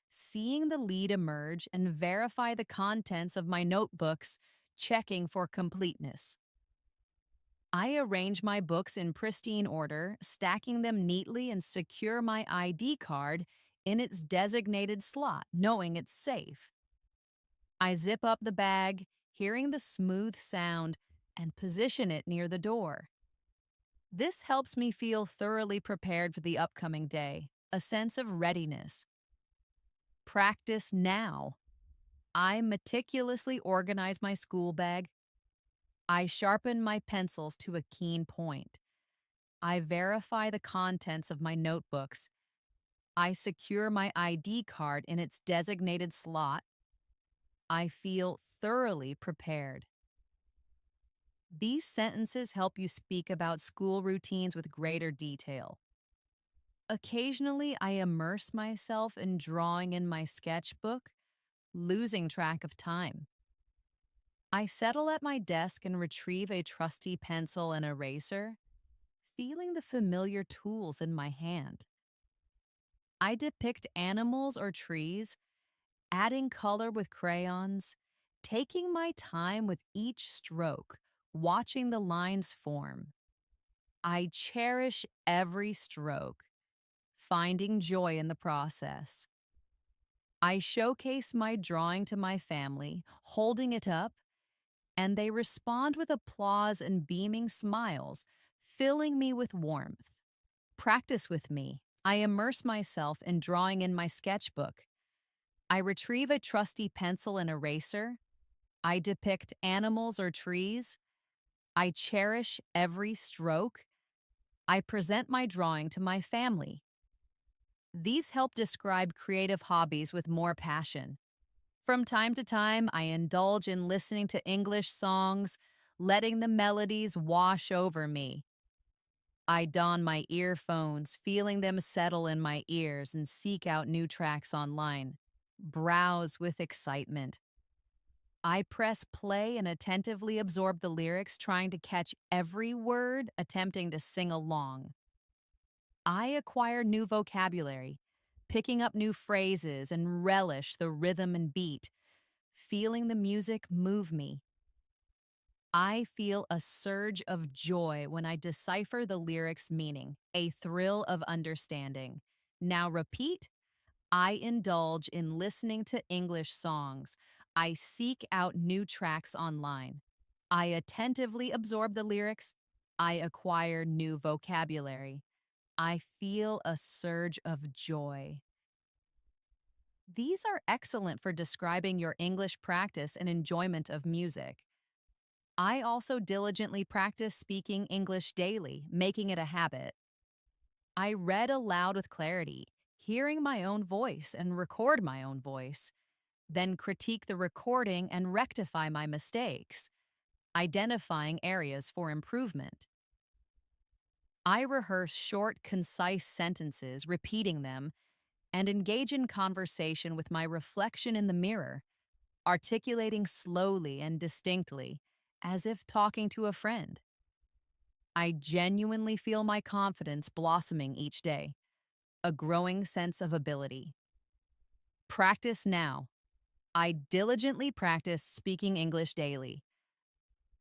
seeing the lead emerge, and verify the contents of my notebooks, checking for completeness. I arrange my books in pristine order, stacking them neatly, and secure my ID card in its designated slot, knowing it's safe. I zip up the bag, hearing the smooth sound, and position it near the door. This helps me feel thoroughly prepared for the upcoming day, a sense of readiness. Practice now. I meticulously organize my school bag. I sharpen my pencils to a keen point. I verify the contents of my notebooks. I secure my ID card in its designated slot. I feel thoroughly prepared. These sentences help you speak about school routines with greater detail. Occasionally, I immerse myself in drawing in my sketchbook, losing track of time. I settle at my desk and retrieve a trusty pencil and eraser, feeling the familiar tools in my hand. I depict animals or trees, adding color with crayons, taking my time with each stroke, watching the lines form. I cherish every stroke, finding joy in the process. I showcase my drawing to my family, holding it up, and they respond with applause and beaming smiles, filling me with warmth. Practice with me. I immerse myself in drawing in my sketchbook. I retrieve a trusty pencil and eraser. I depict animals or trees. I cherish every stroke. I present my drawing to my family. These help describe creative hobbies with more passion. From time to time, I indulge in listening to English songs, letting the melodies wash over me. I don my earphones, feeling them settle in my ears, and seek out new tracks online. Browse with excitement. I press play and attentively absorb the lyrics, trying to catch every word, attempting to sing along. I acquire new vocabulary, picking up new phrases and relish the rhythm and beat, feeling the music move me. I feel a surge of joy when I decipher the lyrics' meaning, a thrill of understanding. Now repeat. I indulge in listening to English songs. I seek out new tracks online. I attentively absorb the lyrics. I acquire new vocabulary. I feel a surge of joy. These are excellent for describing your English practice and enjoyment of music. I also diligently practice speaking English daily, making it a habit. I read aloud with clarity, hearing my own voice and record my own voice, then critique the recording and rectify my mistakes, identifying areas for improvement. I rehearse short, concise sentences, repeating them, and engage in conversation with my reflection in the mirror, articulating slowly and distinctly, as if talking to a friend. I genuinely feel my confidence blossoming each day, a growing sense of ability. Practice now. I diligently practice speaking English daily.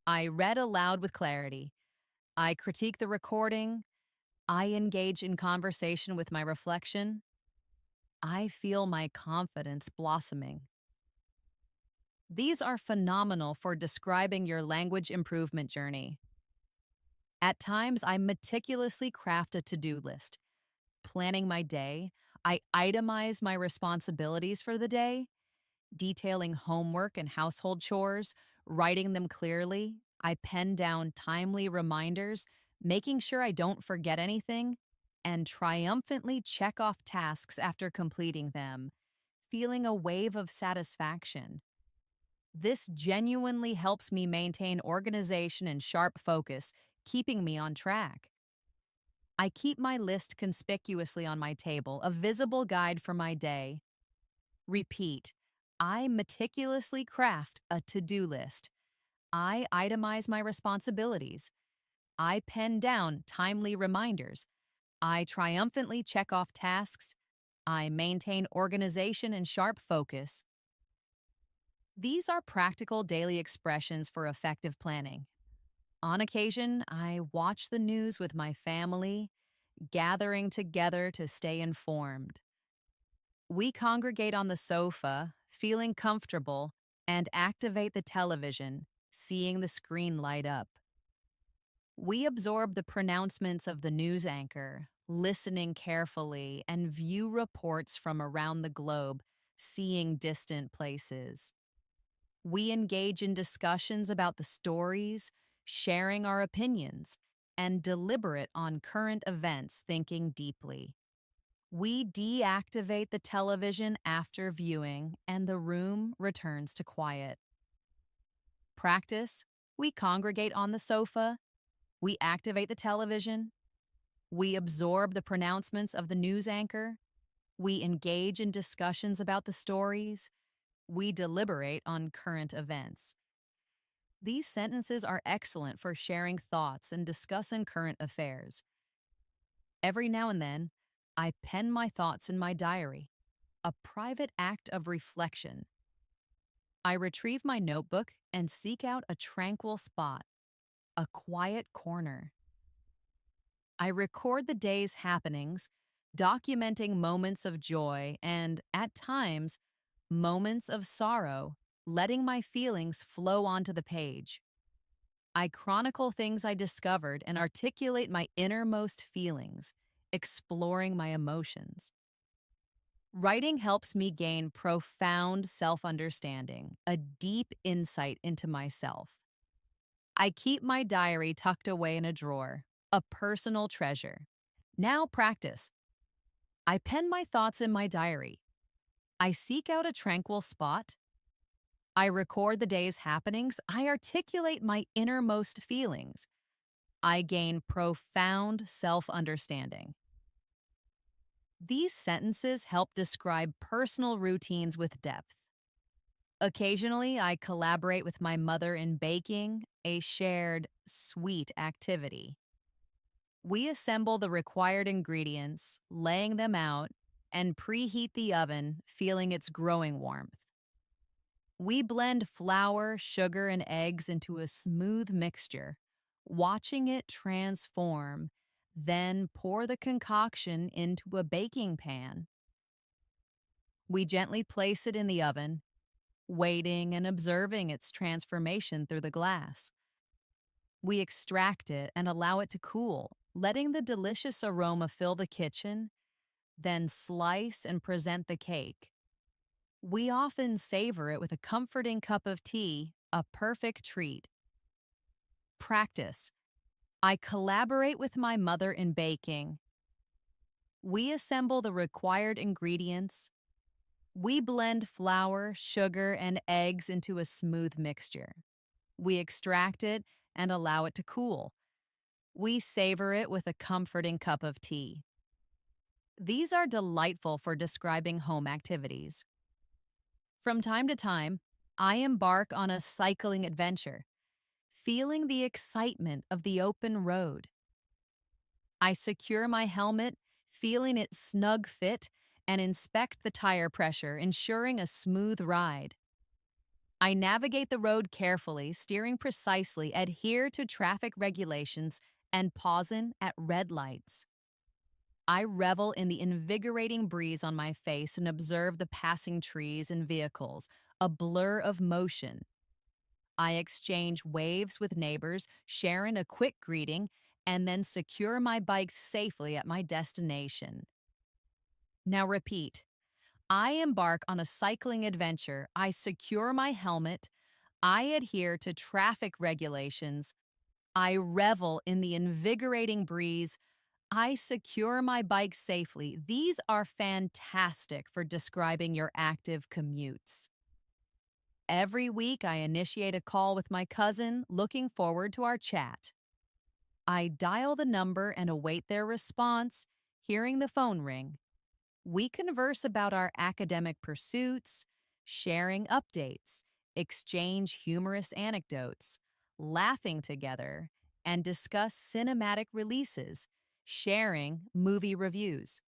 I read aloud with clarity. I critique the recording. I engage in conversation with my reflection. I feel my confidence blossoming. These are phenomenal for describing your language improvement journey. At times, I meticulously craft a to-do list. Planning my day, I itemize my responsibilities for the day, detailing homework and household chores, writing them clearly. I pen down timely reminders, making sure I don't forget anything, and triumphantly check off tasks after completing them, feeling a wave of satisfaction. This genuinely helps me maintain organization and sharp focus, keeping me on track. I keep my list conspicuously on my table, a visible guide for my day. Repeat. I meticulously craft a to-do list. I itemize my responsibilities. I pen down timely reminders. I triumphantly check off tasks. I maintain organization and sharp focus. These are practical daily expressions for effective planning. On occasion, I watch the news with my family, gathering together to stay informed. We congregate on the sofa, feeling comfortable, and activate the television, seeing the screen light up. We absorb the pronouncements of the news anchor, listening carefully, and view reports from around the globe, seeing distant places. We engage in discussions about the stories, sharing our opinions, and deliberate on current events, thinking deeply. We deactivate the television after viewing, and the room returns to quiet. Practice, We congregate on the sofa. We activate the television. We absorb the pronouncements of the news anchor. We engage in discussions about the stories. We deliberate on current events. These sentences are excellent for sharing thoughts and discussing current affairs. Every now and then, I pen my thoughts in my diary, a private act of reflection. I retrieve my notebook and seek out a tranquil spot, a quiet corner. I record the day's happenings, documenting moments of joy and, at times, moments of sorrow, letting my feelings flow onto the page. I chronicle things I discovered and articulate my innermost feelings, exploring my emotions. Writing helps me gain profound self understanding, a deep insight into myself. I keep my diary tucked away in a drawer, a personal treasure. Now practice. I pen my thoughts in my diary. I seek out a tranquil spot. I record the day's happenings. I articulate my innermost feelings. I gain profound self understanding. These sentences help describe personal routines with depth. Occasionally, I collaborate with my mother in baking, a shared, sweet activity. We assemble the required ingredients, laying them out, and preheat the oven, feeling its growing warmth. We blend flour, sugar, and eggs into a smooth mixture, watching it transform, then pour the concoction into a baking pan. We gently place it in the oven, waiting and observing its transformation through the glass. We extract it and allow it to cool, letting the delicious aroma fill the kitchen, then slice and present the cake. We often savor it with a comforting cup of tea, a perfect treat. Practice. I collaborate with my mother in baking. We assemble the required ingredients. We blend flour, sugar, and eggs into a smooth mixture. We extract it and allow it to cool. We savor it with a comforting cup of tea. These are delightful for describing home activities. From time to time, I embark on a cycling adventure, feeling the excitement of the open road. I secure my helmet, feeling its snug fit, and inspect the tire pressure, ensuring a smooth ride. I navigate the road carefully, steering precisely, adhere to traffic regulations, and pausing at red lights. I revel in the invigorating breeze on my face and observe the passing trees and vehicles, a blur of motion. I exchange waves with neighbors, sharing a quick greeting, and then secure my bike safely at my destination. Now repeat. I embark on a cycling adventure. I secure my helmet. I adhere to traffic regulations. I revel in the invigorating breeze. I secure my bike safely. These are fantastic for describing your active commutes. Every week, I initiate a call with my cousin, looking forward to our chat. I dial the number and await their response, hearing the phone ring. We converse about our academic pursuits, sharing updates, exchange humorous anecdotes, laughing together, and discuss cinematic releases, sharing movie reviews.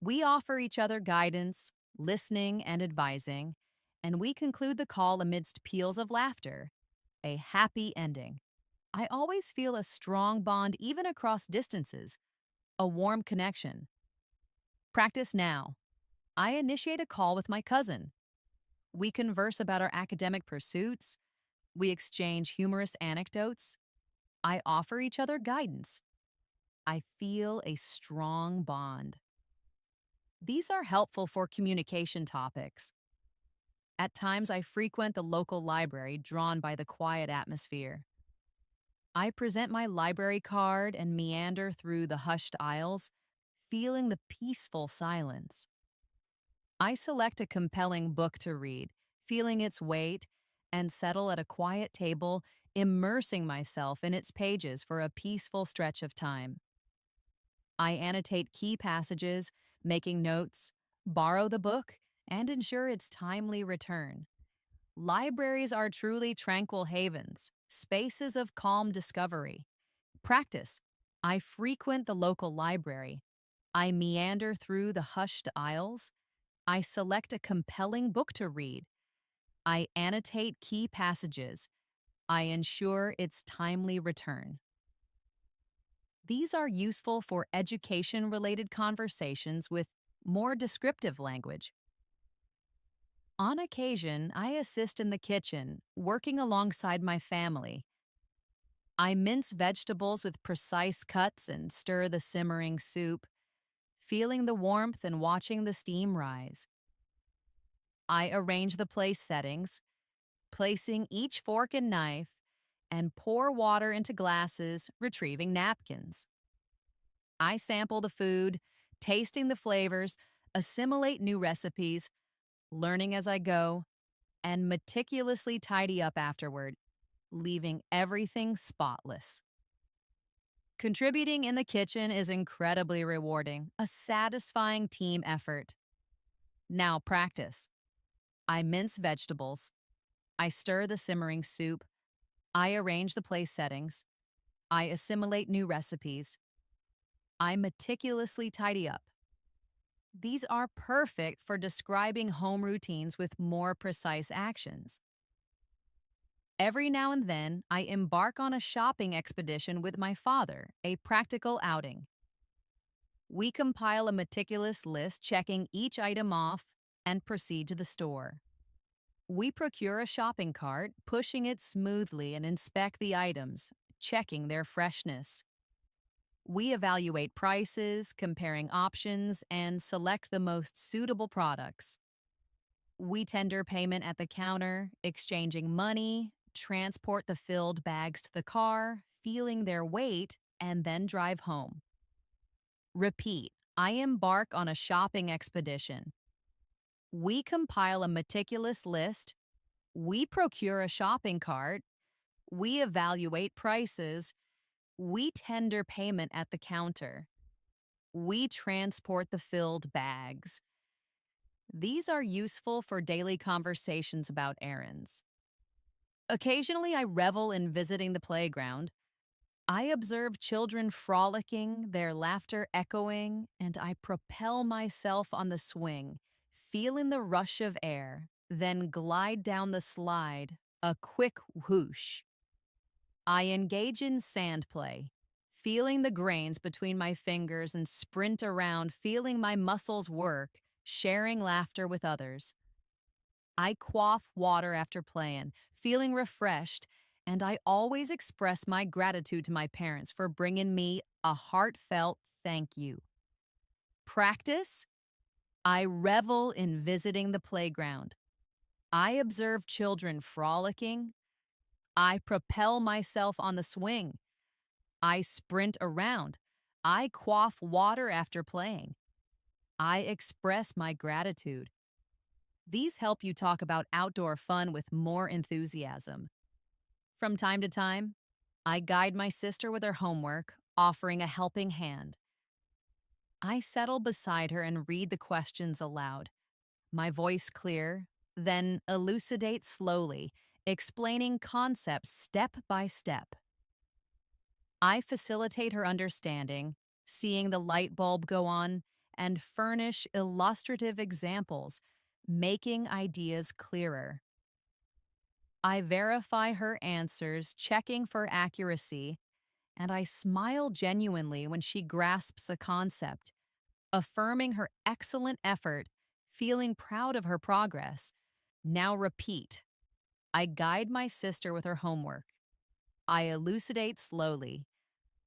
We offer each other guidance, listening, and advising, and we conclude the call amidst peals of laughter, a happy ending. I always feel a strong bond even across distances, a warm connection. Practice now. I initiate a call with my cousin. We converse about our academic pursuits. We exchange humorous anecdotes. I offer each other guidance. I feel a strong bond. These are helpful for communication topics. At times, I frequent the local library, drawn by the quiet atmosphere. I present my library card and meander through the hushed aisles, feeling the peaceful silence. I select a compelling book to read, feeling its weight, and settle at a quiet table, immersing myself in its pages for a peaceful stretch of time. I annotate key passages, making notes, borrow the book, and ensure its timely return. Libraries are truly tranquil havens, spaces of calm discovery. Practice. I frequent the local library. I meander through the hushed aisles. I select a compelling book to read. I annotate key passages. I ensure its timely return. These are useful for education related conversations with more descriptive language. On occasion, I assist in the kitchen, working alongside my family. I mince vegetables with precise cuts and stir the simmering soup, feeling the warmth and watching the steam rise. I arrange the place settings, placing each fork and knife, and pour water into glasses, retrieving napkins. I sample the food, tasting the flavors, assimilate new recipes, learning as I go, and meticulously tidy up afterward, leaving everything spotless. Contributing in the kitchen is incredibly rewarding, a satisfying team effort. Now practice. I mince vegetables. I stir the simmering soup. I arrange the place settings. I assimilate new recipes. I meticulously tidy up. These are perfect for describing home routines with more precise actions. Every now and then, I embark on a shopping expedition with my father, a practical outing. We compile a meticulous list, checking each item off, and proceed to the store. We procure a shopping cart, pushing it smoothly and inspect the items, checking their freshness. We evaluate prices, comparing options, and select the most suitable products. We tender payment at the counter, exchanging money, transport the filled bags to the car, feeling their weight, and then drive home. Repeat. I embark on a shopping expedition. We compile a meticulous list. We procure a shopping cart. We evaluate prices. We tender payment at the counter. We transport the filled bags. These are useful for daily conversations about errands. Occasionally, I revel in visiting the playground. I observe children frolicking, their laughter echoing, and I propel myself on the swing, feeling the rush of air, then glide down the slide, a quick whoosh. I engage in sand play, feeling the grains between my fingers and sprint around, feeling my muscles work, sharing laughter with others. I quaff water after playing, feeling refreshed, and I always express my gratitude to my parents for bringing me a heartfelt thank you. Practice. I revel in visiting the playground. I observe children frolicking. I propel myself on the swing. I sprint around. I quaff water after playing. I express my gratitude. These help you talk about outdoor fun with more enthusiasm. From time to time, I guide my sister with her homework, offering a helping hand. I settle beside her and read the questions aloud, my voice clear, then elucidate slowly, explaining concepts step by step. I facilitate her understanding, seeing the light bulb go on, and furnish illustrative examples, making ideas clearer. I verify her answers, checking for accuracy, and I smile genuinely when she grasps a concept, affirming her excellent effort, feeling proud of her progress. Now repeat. I guide my sister with her homework. I elucidate slowly.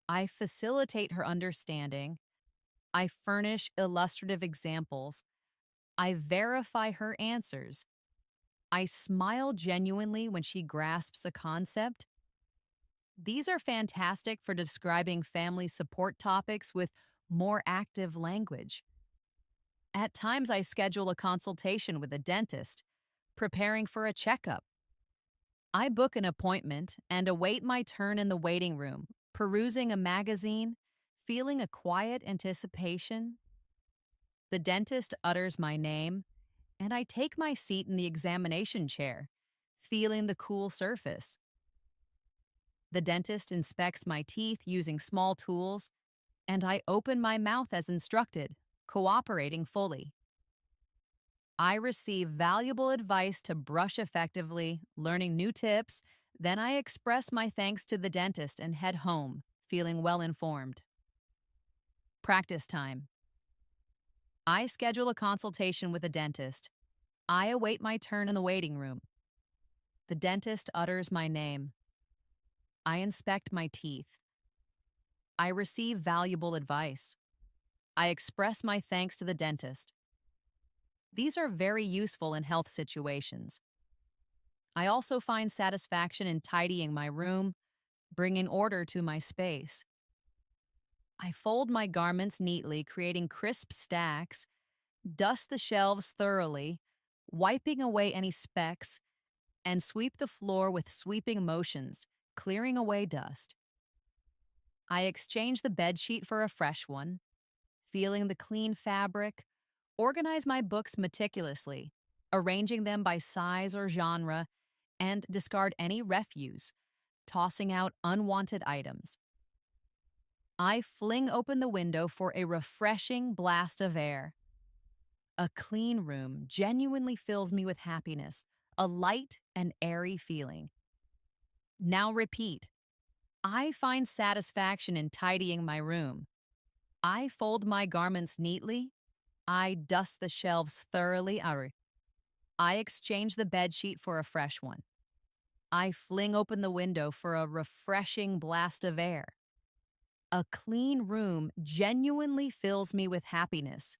I facilitate her understanding. I furnish illustrative examples. I verify her answers. I smile genuinely when she grasps a concept. These are fantastic for describing family support topics with more active language. At times, I schedule a consultation with a dentist, preparing for a checkup. I book an appointment and await my turn in the waiting room, perusing a magazine, feeling a quiet anticipation. The dentist utters my name, and I take my seat in the examination chair, feeling the cool surface. The dentist inspects my teeth using small tools, and I open my mouth as instructed, cooperating fully. I receive valuable advice to brush effectively, learning new tips. Then I express my thanks to the dentist and head home, feeling well informed. Practice time. I schedule a consultation with a dentist. I await my turn in the waiting room. The dentist utters my name. I inspect my teeth. I receive valuable advice. I express my thanks to the dentist. These are very useful in health situations. I also find satisfaction in tidying my room, bringing order to my space. I fold my garments neatly, creating crisp stacks, dust the shelves thoroughly, wiping away any specks, and sweep the floor with sweeping motions, clearing away dust. I exchange the bedsheet for a fresh one, feeling the clean fabric, organize my books meticulously, arranging them by size or genre, and discard any refuse, tossing out unwanted items. I fling open the window for a refreshing blast of air. A clean room genuinely fills me with happiness, a light and airy feeling. Now repeat. I find satisfaction in tidying my room. I fold my garments neatly. I dust the shelves thoroughly. I exchange the bedsheet for a fresh one. I fling open the window for a refreshing blast of air. A clean room genuinely fills me with happiness.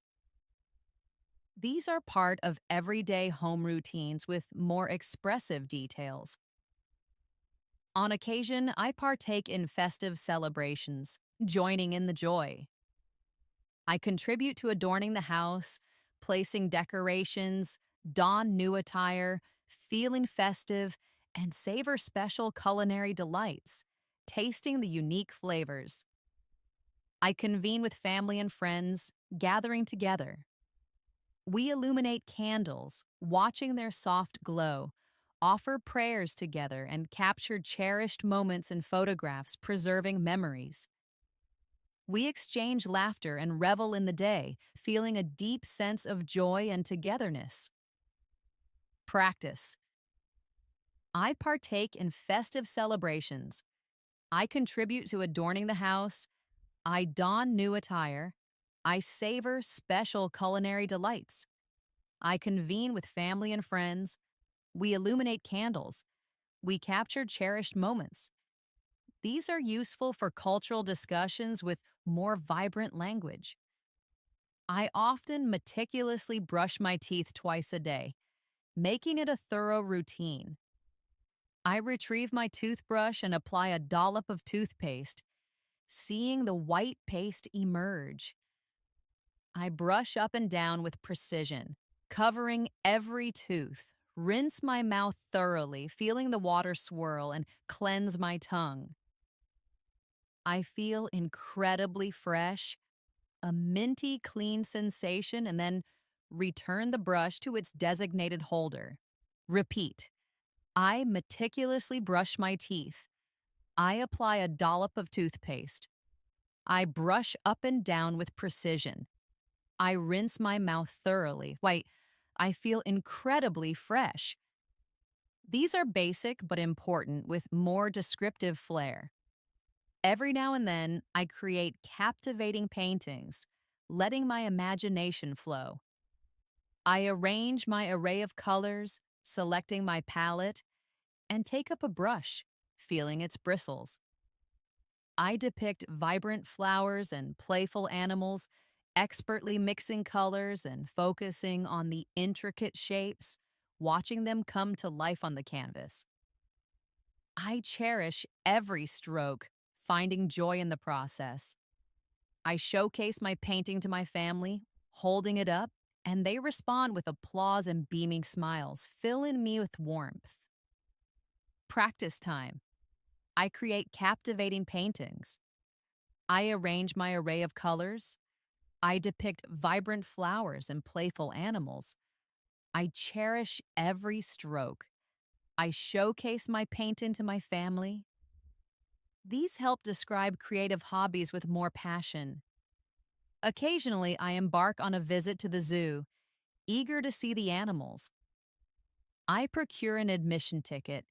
These are part of everyday home routines with more expressive details. On occasion, I partake in festive celebrations, joining in the joy. I contribute to adorning the house, placing decorations, don new attire, feeling festive, and savor special culinary delights, tasting the unique flavors. I convene with family and friends, gathering together. We illuminate candles, watching their soft glow, offer prayers together, and capture cherished moments in photographs, preserving memories. We exchange laughter and revel in the day, feeling a deep sense of joy and togetherness. Practice. I partake in festive celebrations. I contribute to adorning the house. I don new attire. I savor special culinary delights. I convene with family and friends. We illuminate candles. We capture cherished moments. These are useful for cultural discussions with more vibrant language. I often meticulously brush my teeth twice a day, making it a thorough routine. I retrieve my toothbrush and apply a dollop of toothpaste, seeing the white paste emerge. I brush up and down with precision, covering every tooth, rinse my mouth thoroughly, feeling the water swirl, and cleanse my tongue. I feel incredibly fresh, a minty clean sensation, and then return the brush to its designated holder. Repeat. I meticulously brush my teeth. I apply a dollop of toothpaste. I brush up and down with precision. I rinse my mouth thoroughly. Wait, I feel incredibly fresh. These are basic but important with more descriptive flair. Every now and then, I create captivating paintings, letting my imagination flow. I arrange my array of colors, selecting my palette, and take up a brush, feeling its bristles. I depict vibrant flowers and playful animals, expertly mixing colors and focusing on the intricate shapes, watching them come to life on the canvas. I cherish every stroke, finding joy in the process. I showcase my painting to my family, holding it up, and they respond with applause and beaming smiles, filling me with warmth. Practice time. I create captivating paintings. I arrange my array of colors. I depict vibrant flowers and playful animals. I cherish every stroke. I showcase my painting to my family. These help describe creative hobbies with more passion. Occasionally, I embark on a visit to the zoo, eager to see the animals. I procure an admission ticket,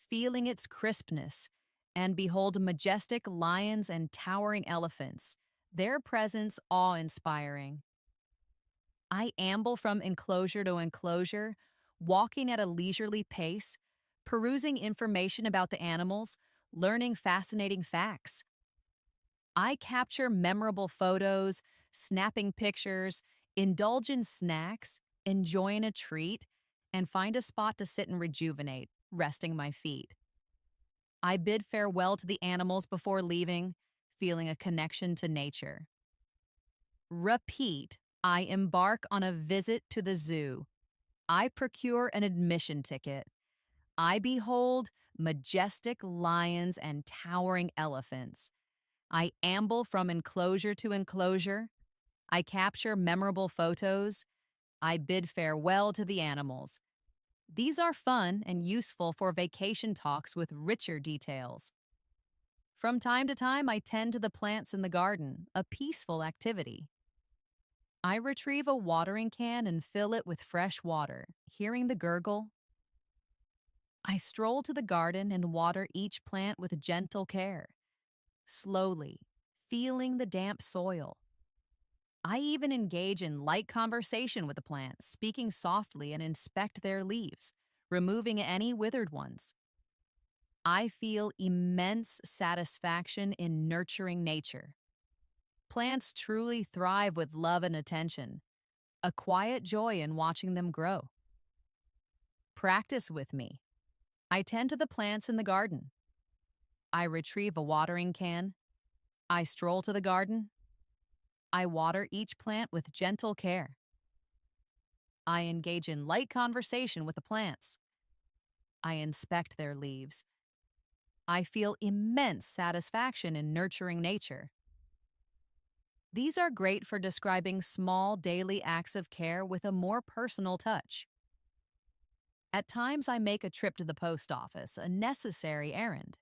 feeling its crispness, and behold majestic lions and towering elephants, their presence awe-inspiring. I amble from enclosure to enclosure, walking at a leisurely pace, perusing information about the animals, learning fascinating facts. I capture memorable photos, snapping pictures, indulge in snacks, enjoying a treat, and find a spot to sit and rejuvenate, resting my feet. I bid farewell to the animals before leaving, feeling a connection to nature. Repeat, I embark on a visit to the zoo. I procure an admission ticket. I behold majestic lions and towering elephants. I amble from enclosure to enclosure. I capture memorable photos. I bid farewell to the animals. These are fun and useful for vacation talks with richer details. From time to time, I tend to the plants in the garden, a peaceful activity. I retrieve a watering can and fill it with fresh water, hearing the gurgle. I stroll to the garden and water each plant with gentle care, slowly, feeling the damp soil. I even engage in light conversation with the plants, speaking softly and inspect their leaves, removing any withered ones. I feel immense satisfaction in nurturing nature. Plants truly thrive with love and attention, a quiet joy in watching them grow. Practice with me. I tend to the plants in the garden. I retrieve a watering can. I stroll to the garden. I water each plant with gentle care. I engage in light conversation with the plants. I inspect their leaves. I feel immense satisfaction in nurturing nature. These are great for describing small daily acts of care with a more personal touch. At times, I make a trip to the post office, a necessary errand.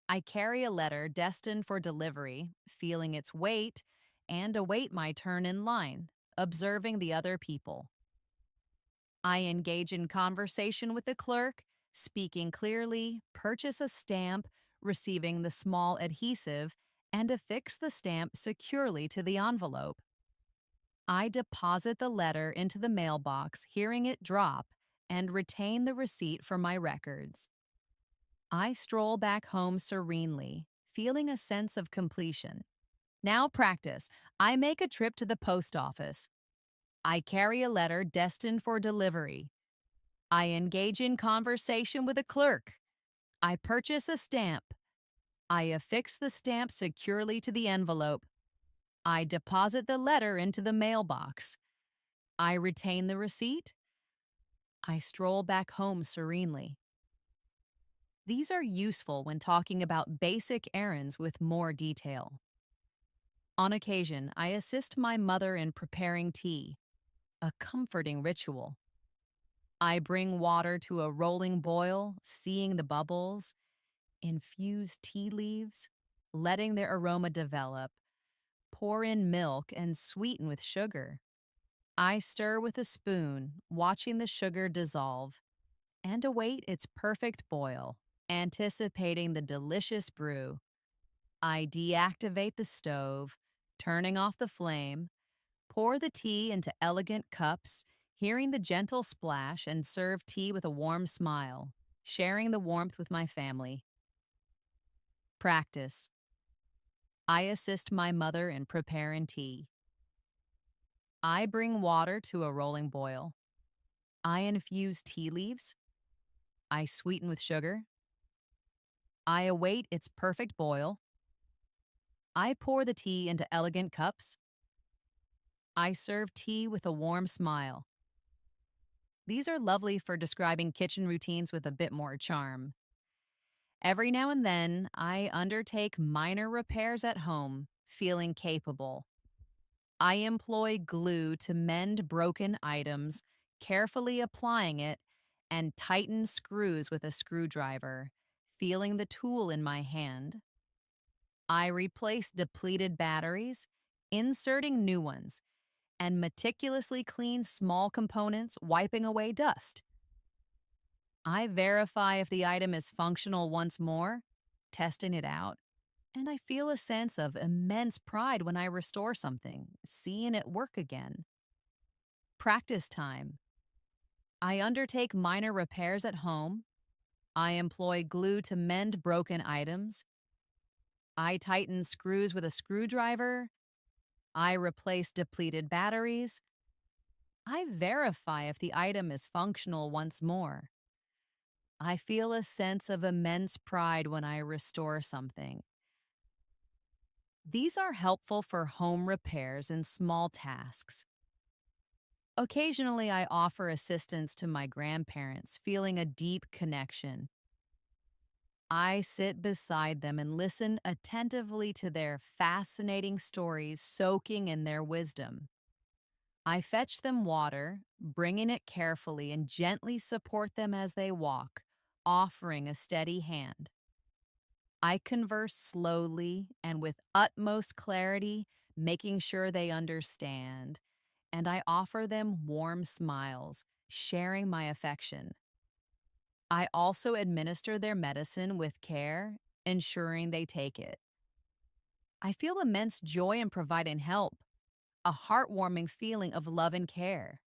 I carry a letter destined for delivery, feeling its weight, and await my turn in line, observing the other people. I engage in conversation with the clerk, speaking clearly, purchase a stamp, receiving the small adhesive, and affix the stamp securely to the envelope. I deposit the letter into the mailbox, hearing it drop, and retain the receipt for my records. I stroll back home serenely, feeling a sense of completion. Now practice. I make a trip to the post office. I carry a letter destined for delivery. I engage in conversation with a clerk. I purchase a stamp. I affix the stamp securely to the envelope. I deposit the letter into the mailbox. I retain the receipt. I stroll back home serenely. These are useful when talking about basic errands with more detail. On occasion, I assist my mother in preparing tea, a comforting ritual. I bring water to a rolling boil, seeing the bubbles, infuse tea leaves, letting their aroma develop, pour in milk and sweeten with sugar. I stir with a spoon, watching the sugar dissolve, and await its perfect boil, anticipating the delicious brew. I deactivate the stove, turning off the flame, pour the tea into elegant cups, hearing the gentle splash, and serve tea with a warm smile, sharing the warmth with my family. Practice. I assist my mother in preparing tea. I bring water to a rolling boil. I infuse tea leaves. I sweeten with sugar. I await its perfect boil. I pour the tea into elegant cups. I serve tea with a warm smile. These are lovely for describing kitchen routines with a bit more charm. Every now and then, I undertake minor repairs at home, feeling capable. I employ glue to mend broken items, carefully applying it, and tighten screws with a screwdriver, feeling the tool in my hand. I replace depleted batteries, inserting new ones, and meticulously clean small components, wiping away dust. I verify if the item is functional once more, testing it out, and I feel a sense of immense pride when I restore something, seeing it work again. Practice time. I undertake minor repairs at home. I employ glue to mend broken items. I tighten screws with a screwdriver. I replace depleted batteries. I verify if the item is functional once more. I feel a sense of immense pride when I restore something. These are helpful for home repairs and small tasks. Occasionally, I offer assistance to my grandparents, feeling a deep connection. I sit beside them and listen attentively to their fascinating stories, soaking in their wisdom. I fetch them water, bringing it carefully, and gently support them as they walk, offering a steady hand. I converse slowly and with utmost clarity, making sure they understand, and I offer them warm smiles, sharing my affection. I also administer their medicine with care, ensuring they take it. I feel immense joy in providing help, a heartwarming feeling of love and care.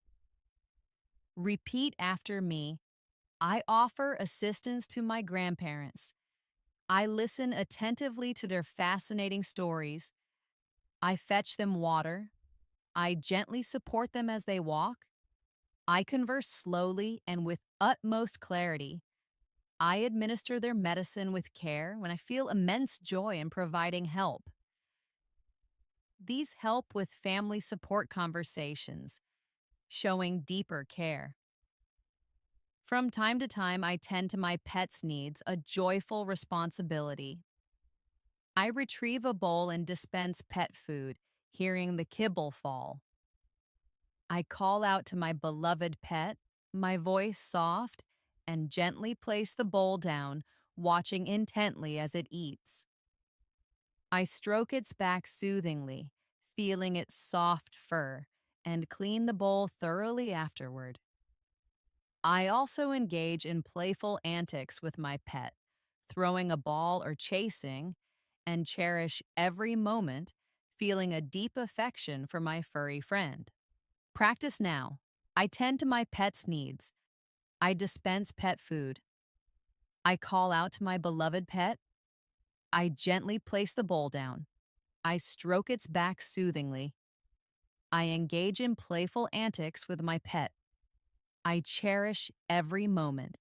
Repeat after me. I offer assistance to my grandparents. I listen attentively to their fascinating stories. I fetch them water. I gently support them as they walk. I converse slowly and with utmost clarity. I administer their medicine with care when I feel immense joy in providing help. These help with family support conversations, showing deeper care. From time to time, I tend to my pet's needs, a joyful responsibility. I retrieve a bowl and dispense pet food, hearing the kibble fall. I call out to my beloved pet, my voice soft, and gently place the bowl down, watching intently as it eats. I stroke its back soothingly, feeling its soft fur, and clean the bowl thoroughly afterward. I also engage in playful antics with my pet, throwing a ball or chasing, and cherish every moment, feeling a deep affection for my furry friend. Practice now. I tend to my pet's needs. I dispense pet food. I call out to my beloved pet. I gently place the bowl down. I stroke its back soothingly. I engage in playful antics with my pet. I cherish every moment.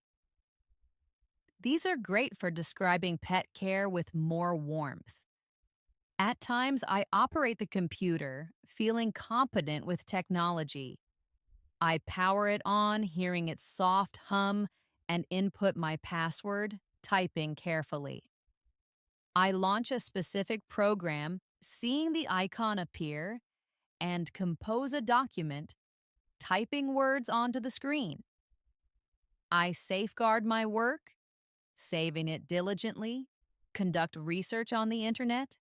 These are great for describing pet care with more warmth. At times, I operate the computer, feeling competent with technology. I power it on, hearing its soft hum, and input my password, typing carefully. I launch a specific program, seeing the icon appear, and compose a document, typing words onto the screen. I safeguard my work, saving it diligently, conduct research on the internet,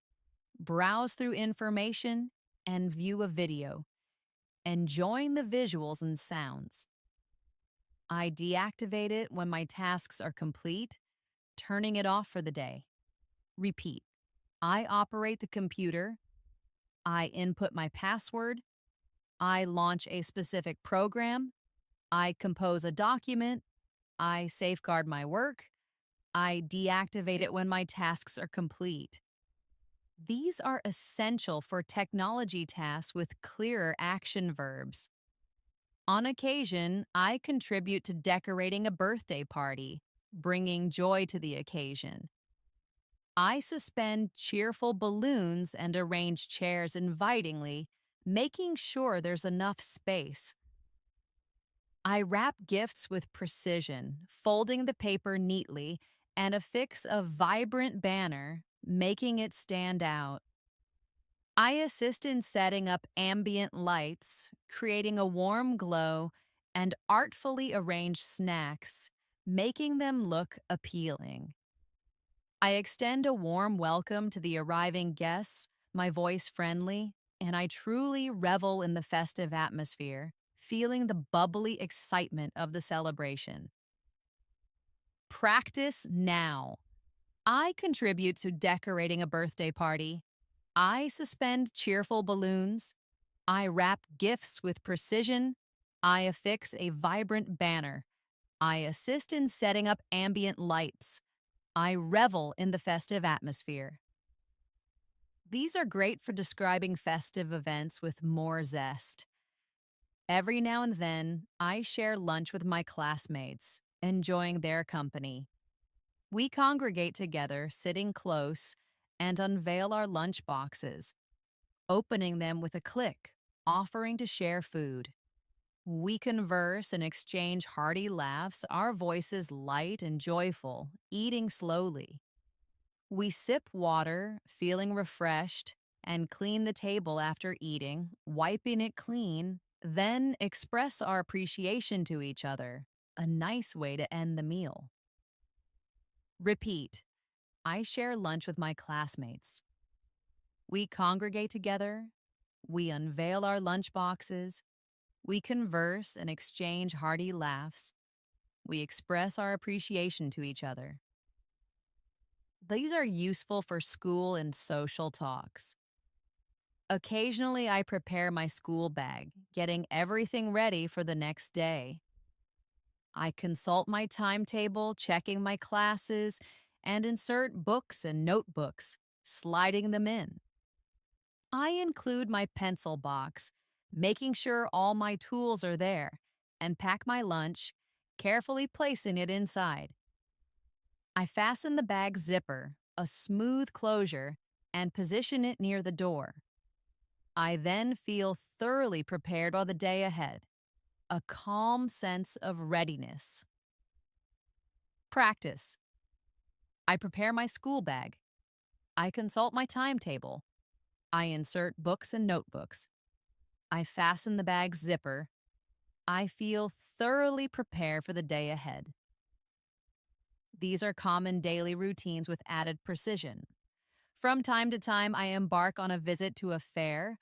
browse through information, and view a video, enjoying the visuals and sounds. I deactivate it when my tasks are complete, turning it off for the day. Repeat. I operate the computer. I input my password. I launch a specific program. I compose a document. I safeguard my work. I deactivate it when my tasks are complete. These are essential for technology tasks with clearer action verbs. On occasion, I contribute to decorating a birthday party, bringing joy to the occasion. I suspend cheerful balloons and arrange chairs invitingly, making sure there's enough space. I wrap gifts with precision, folding the paper neatly and affix a vibrant banner, making it stand out. I assist in setting up ambient lights, creating a warm glow, and artfully arrange snacks, making them look appealing. I extend a warm welcome to the arriving guests, my voice friendly, and I truly revel in the festive atmosphere, feeling the bubbly excitement of the celebration. Practice now. I contribute to decorating a birthday party. I suspend cheerful balloons. I wrap gifts with precision. I affix a vibrant banner. I assist in setting up ambient lights. I revel in the festive atmosphere. These are great for describing festive events with more zest. Every now and then, I share lunch with my classmates, enjoying their company. We congregate together, sitting close, and unveil our lunch boxes, opening them with a click, offering to share food. We converse and exchange hearty laughs, our voices light and joyful, eating slowly. We sip water, feeling refreshed, and clean the table after eating, wiping it clean, then express our appreciation to each other. A nice way to end the meal. Repeat. I share lunch with my classmates. We congregate together. We unveil our lunch boxes. We converse and exchange hearty laughs. We express our appreciation to each other. These are useful for school and social talks. Occasionally, I prepare my school bag, getting everything ready for the next day. I consult my timetable, checking my classes, and insert books and notebooks, sliding them in. I include my pencil box, making sure all my tools are there, and pack my lunch, carefully placing it inside. I fasten the bag zipper, a smooth closure, and position it near the door. I then feel thoroughly prepared for the day ahead, a calm sense of readiness. Practice. I prepare my school bag. I consult my timetable. I insert books and notebooks. I fasten the bag's zipper. I feel thoroughly prepared for the day ahead. These are common daily routines with added precision. From time to time, I embark on a visit to a fair,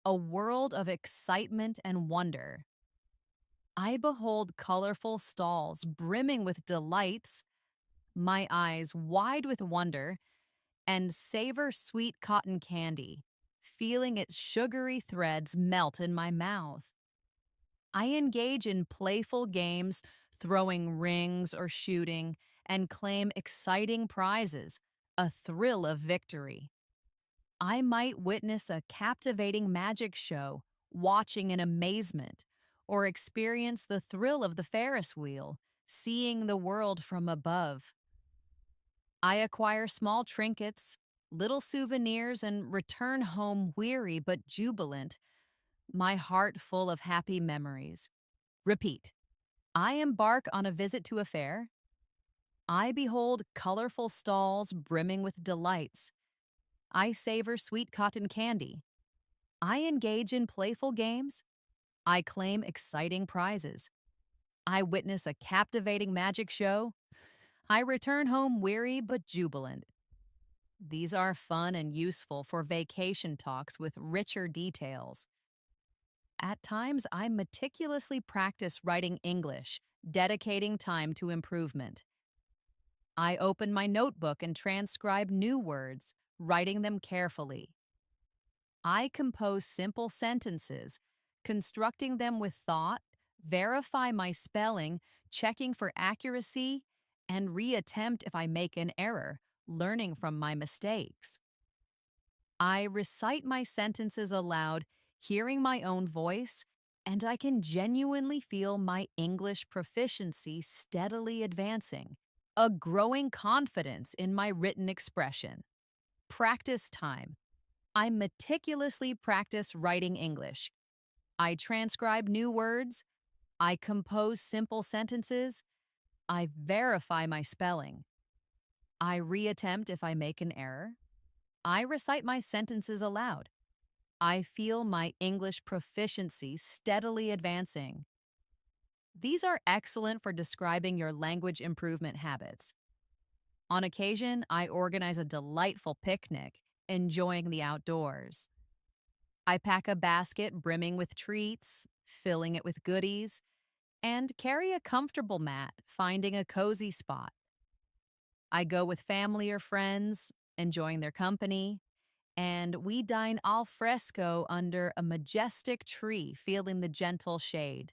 a world of excitement and wonder. I behold colorful stalls brimming with delights, my eyes wide with wonder, and savor sweet cotton candy, feeling its sugary threads melt in my mouth. I engage in playful games, throwing rings or shooting, and claim exciting prizes, a thrill of victory. I might witness a captivating magic show, watching in amazement, or experience the thrill of the Ferris wheel, seeing the world from above. I acquire small trinkets, little souvenirs, and return home weary but jubilant, my heart full of happy memories. Repeat. I embark on a visit to a fair. I behold colorful stalls brimming with delights. I savor sweet cotton candy. I engage in playful games. I claim exciting prizes. I witness a captivating magic show. I return home weary but jubilant. These are fun and useful for vacation talks with richer details. At times, I meticulously practice writing English, dedicating time to improvement. I open my notebook and transcribe new words, writing them carefully. I compose simple sentences, constructing them with thought, verify my spelling, checking for accuracy, and reattempt if I make an error, learning from my mistakes. I recite my sentences aloud, hearing my own voice, and I can genuinely feel my English proficiency steadily advancing, a growing confidence in my written expression. Practice time. I meticulously practice writing English. I transcribe new words. I compose simple sentences. I verify my spelling. I reattempt if I make an error. I recite my sentences aloud. I feel my English proficiency steadily advancing. These are excellent for describing your language improvement habits. On occasion, I organize a delightful picnic, enjoying the outdoors. I pack a basket brimming with treats, filling it with goodies, and carry a comfortable mat, finding a cozy spot. I go with family or friends, enjoying their company, and we dine al fresco under a majestic tree, feeling the gentle shade.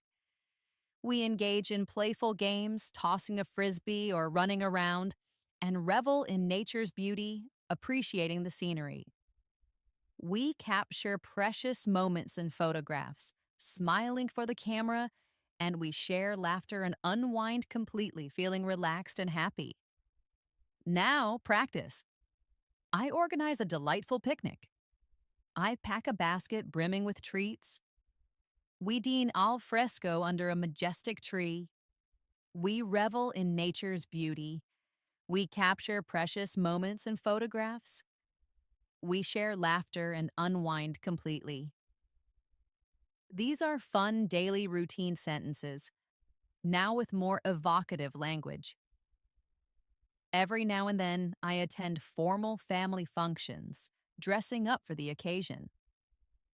We engage in playful games, tossing a frisbee or running around, and revel in nature's beauty, appreciating the scenery. We capture precious moments in photographs, smiling for the camera, and we share laughter and unwind completely, feeling relaxed and happy. Now, practice. I organize a delightful picnic. I pack a basket brimming with treats. We dine al fresco under a majestic tree. We revel in nature's beauty. We capture precious moments in photographs. We share laughter and unwind completely. These are fun daily routine sentences, now with more evocative language. Every now and then, I attend formal family functions, dressing up for the occasion.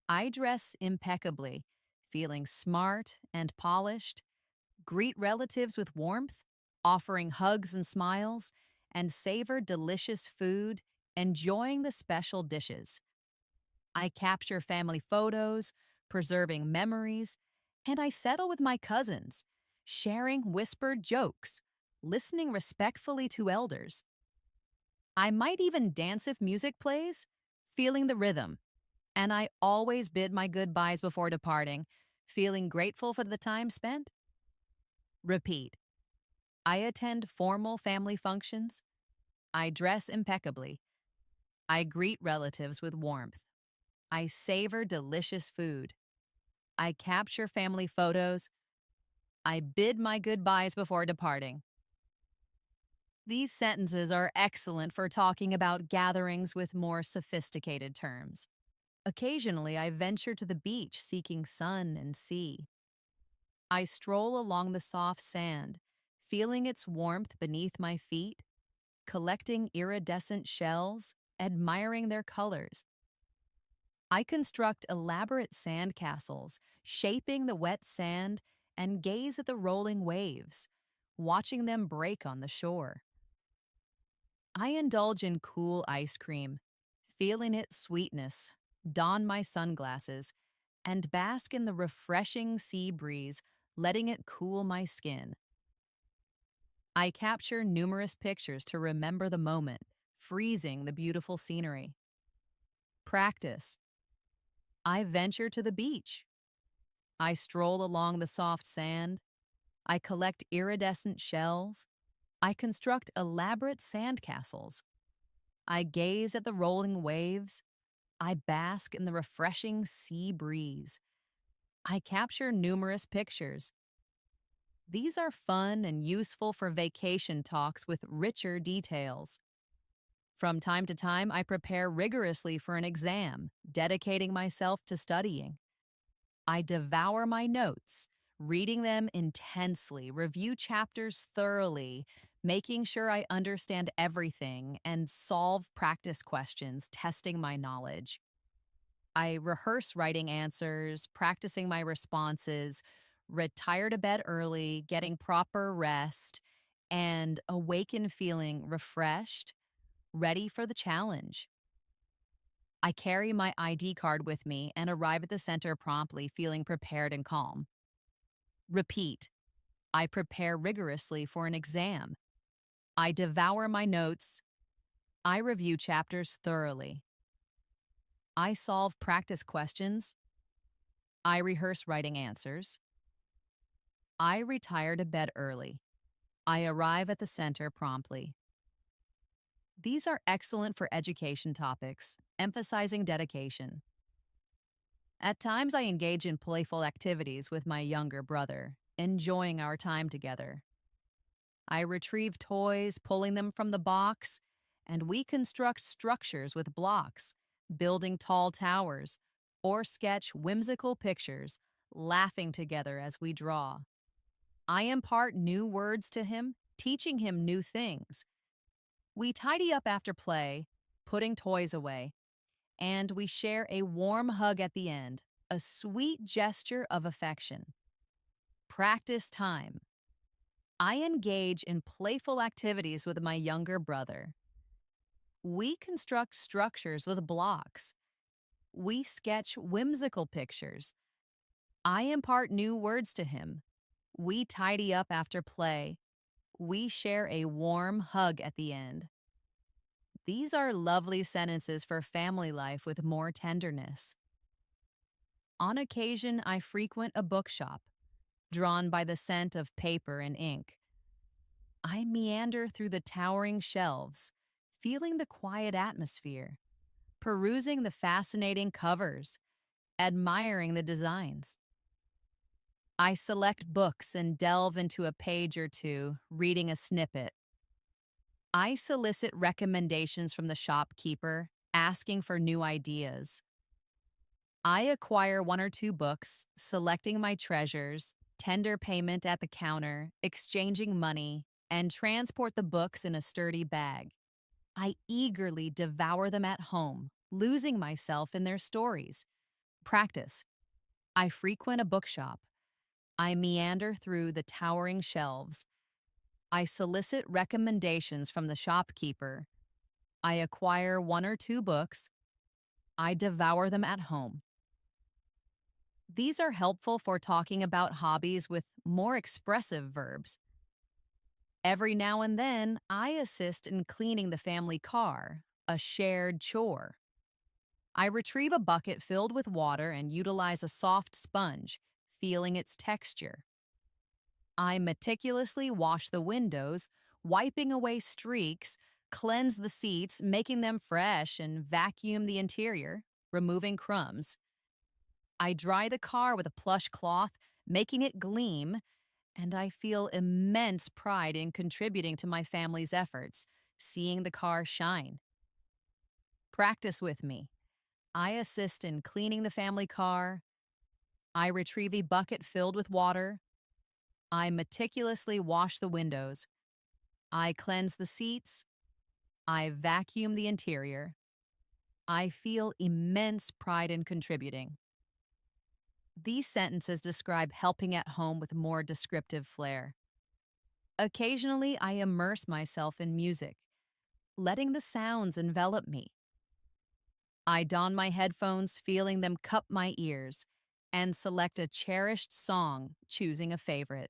I dress impeccably, feeling smart and polished, greet relatives with warmth, offering hugs and smiles, and savor delicious food, enjoying the special dishes. I capture family photos, preserving memories, and I settle with my cousins, sharing whispered jokes, listening respectfully to elders. I might even dance if music plays, feeling the rhythm, and I always bid my goodbyes before departing, feeling grateful for the time spent. Repeat. I attend formal family functions. I dress impeccably. I greet relatives with warmth. I savor delicious food. I capture family photos. I bid my goodbyes before departing. These sentences are excellent for talking about gatherings with more sophisticated terms. Occasionally, I venture to the beach seeking sun and sea. I stroll along the soft sand, feeling its warmth beneath my feet, collecting iridescent shells, admiring their colors. I construct elaborate sand castles, shaping the wet sand, and gaze at the rolling waves, watching them break on the shore. I indulge in cool ice cream, feeling its sweetness, don my sunglasses, and bask in the refreshing sea breeze, letting it cool my skin. I capture numerous pictures to remember the moment, freezing the beautiful scenery. Practice. I venture to the beach. I stroll along the soft sand. I collect iridescent shells. I construct elaborate sand castles. I gaze at the rolling waves. I bask in the refreshing sea breeze. I capture numerous pictures. These are fun and useful for vacation talks with richer details. From time to time, I prepare rigorously for an exam, dedicating myself to studying. I devour my notes, reading them intensely, review chapters thoroughly, making sure I understand everything, and solve practice questions, testing my knowledge. I rehearse writing answers, practicing my responses, retire to bed early, getting proper rest, and awaken feeling refreshed, ready for the challenge. I carry my ID card with me and arrive at the center promptly, feeling prepared and calm. Repeat. I prepare rigorously for an exam. I devour my notes. I review chapters thoroughly. I solve practice questions. I rehearse writing answers. I retire to bed early. I arrive at the center promptly. These are excellent for education topics, emphasizing dedication. At times, I engage in playful activities with my younger brother, enjoying our time together. I retrieve toys, pulling them from the box, and we construct structures with blocks, building tall towers, or sketch whimsical pictures, laughing together as we draw. I impart new words to him, teaching him new things. We tidy up after play, putting toys away, and we share a warm hug at the end, a sweet gesture of affection. Practice time. I engage in playful activities with my younger brother. We construct structures with blocks. We sketch whimsical pictures. I impart new words to him. We tidy up after play. We share a warm hug at the end. These are lovely sentences for family life with more tenderness. On occasion, I frequent a bookshop, drawn by the scent of paper and ink. I meander through the towering shelves, feeling the quiet atmosphere, perusing the fascinating covers, admiring the designs. I select books and delve into a page or two, reading a snippet. I solicit recommendations from the shopkeeper, asking for new ideas. I acquire one or two books, selecting my treasures, tender payment at the counter, exchanging money, and transport the books in a sturdy bag. I eagerly devour them at home, losing myself in their stories. Practice. I frequent a bookshop. I meander through the towering shelves. I solicit recommendations from the shopkeeper. I acquire one or two books. I devour them at home. These are helpful for talking about hobbies with more expressive verbs. Every now and then, I assist in cleaning the family car, a shared chore. I retrieve a bucket filled with water and utilize a soft sponge, feeling its texture. I meticulously wash the windows, wiping away streaks, cleanse the seats, making them fresh, and vacuum the interior, removing crumbs. I dry the car with a plush cloth, making it gleam, and I feel immense pride in contributing to my family's efforts, seeing the car shine. Practice with me. I assist in cleaning the family car. I retrieve a bucket filled with water. I meticulously wash the windows. I cleanse the seats. I vacuum the interior. I feel immense pride in contributing. These sentences describe helping at home with more descriptive flair. Occasionally, I immerse myself in music, letting the sounds envelop me. I don my headphones, feeling them cup my ears, and select a cherished song, choosing a favorite.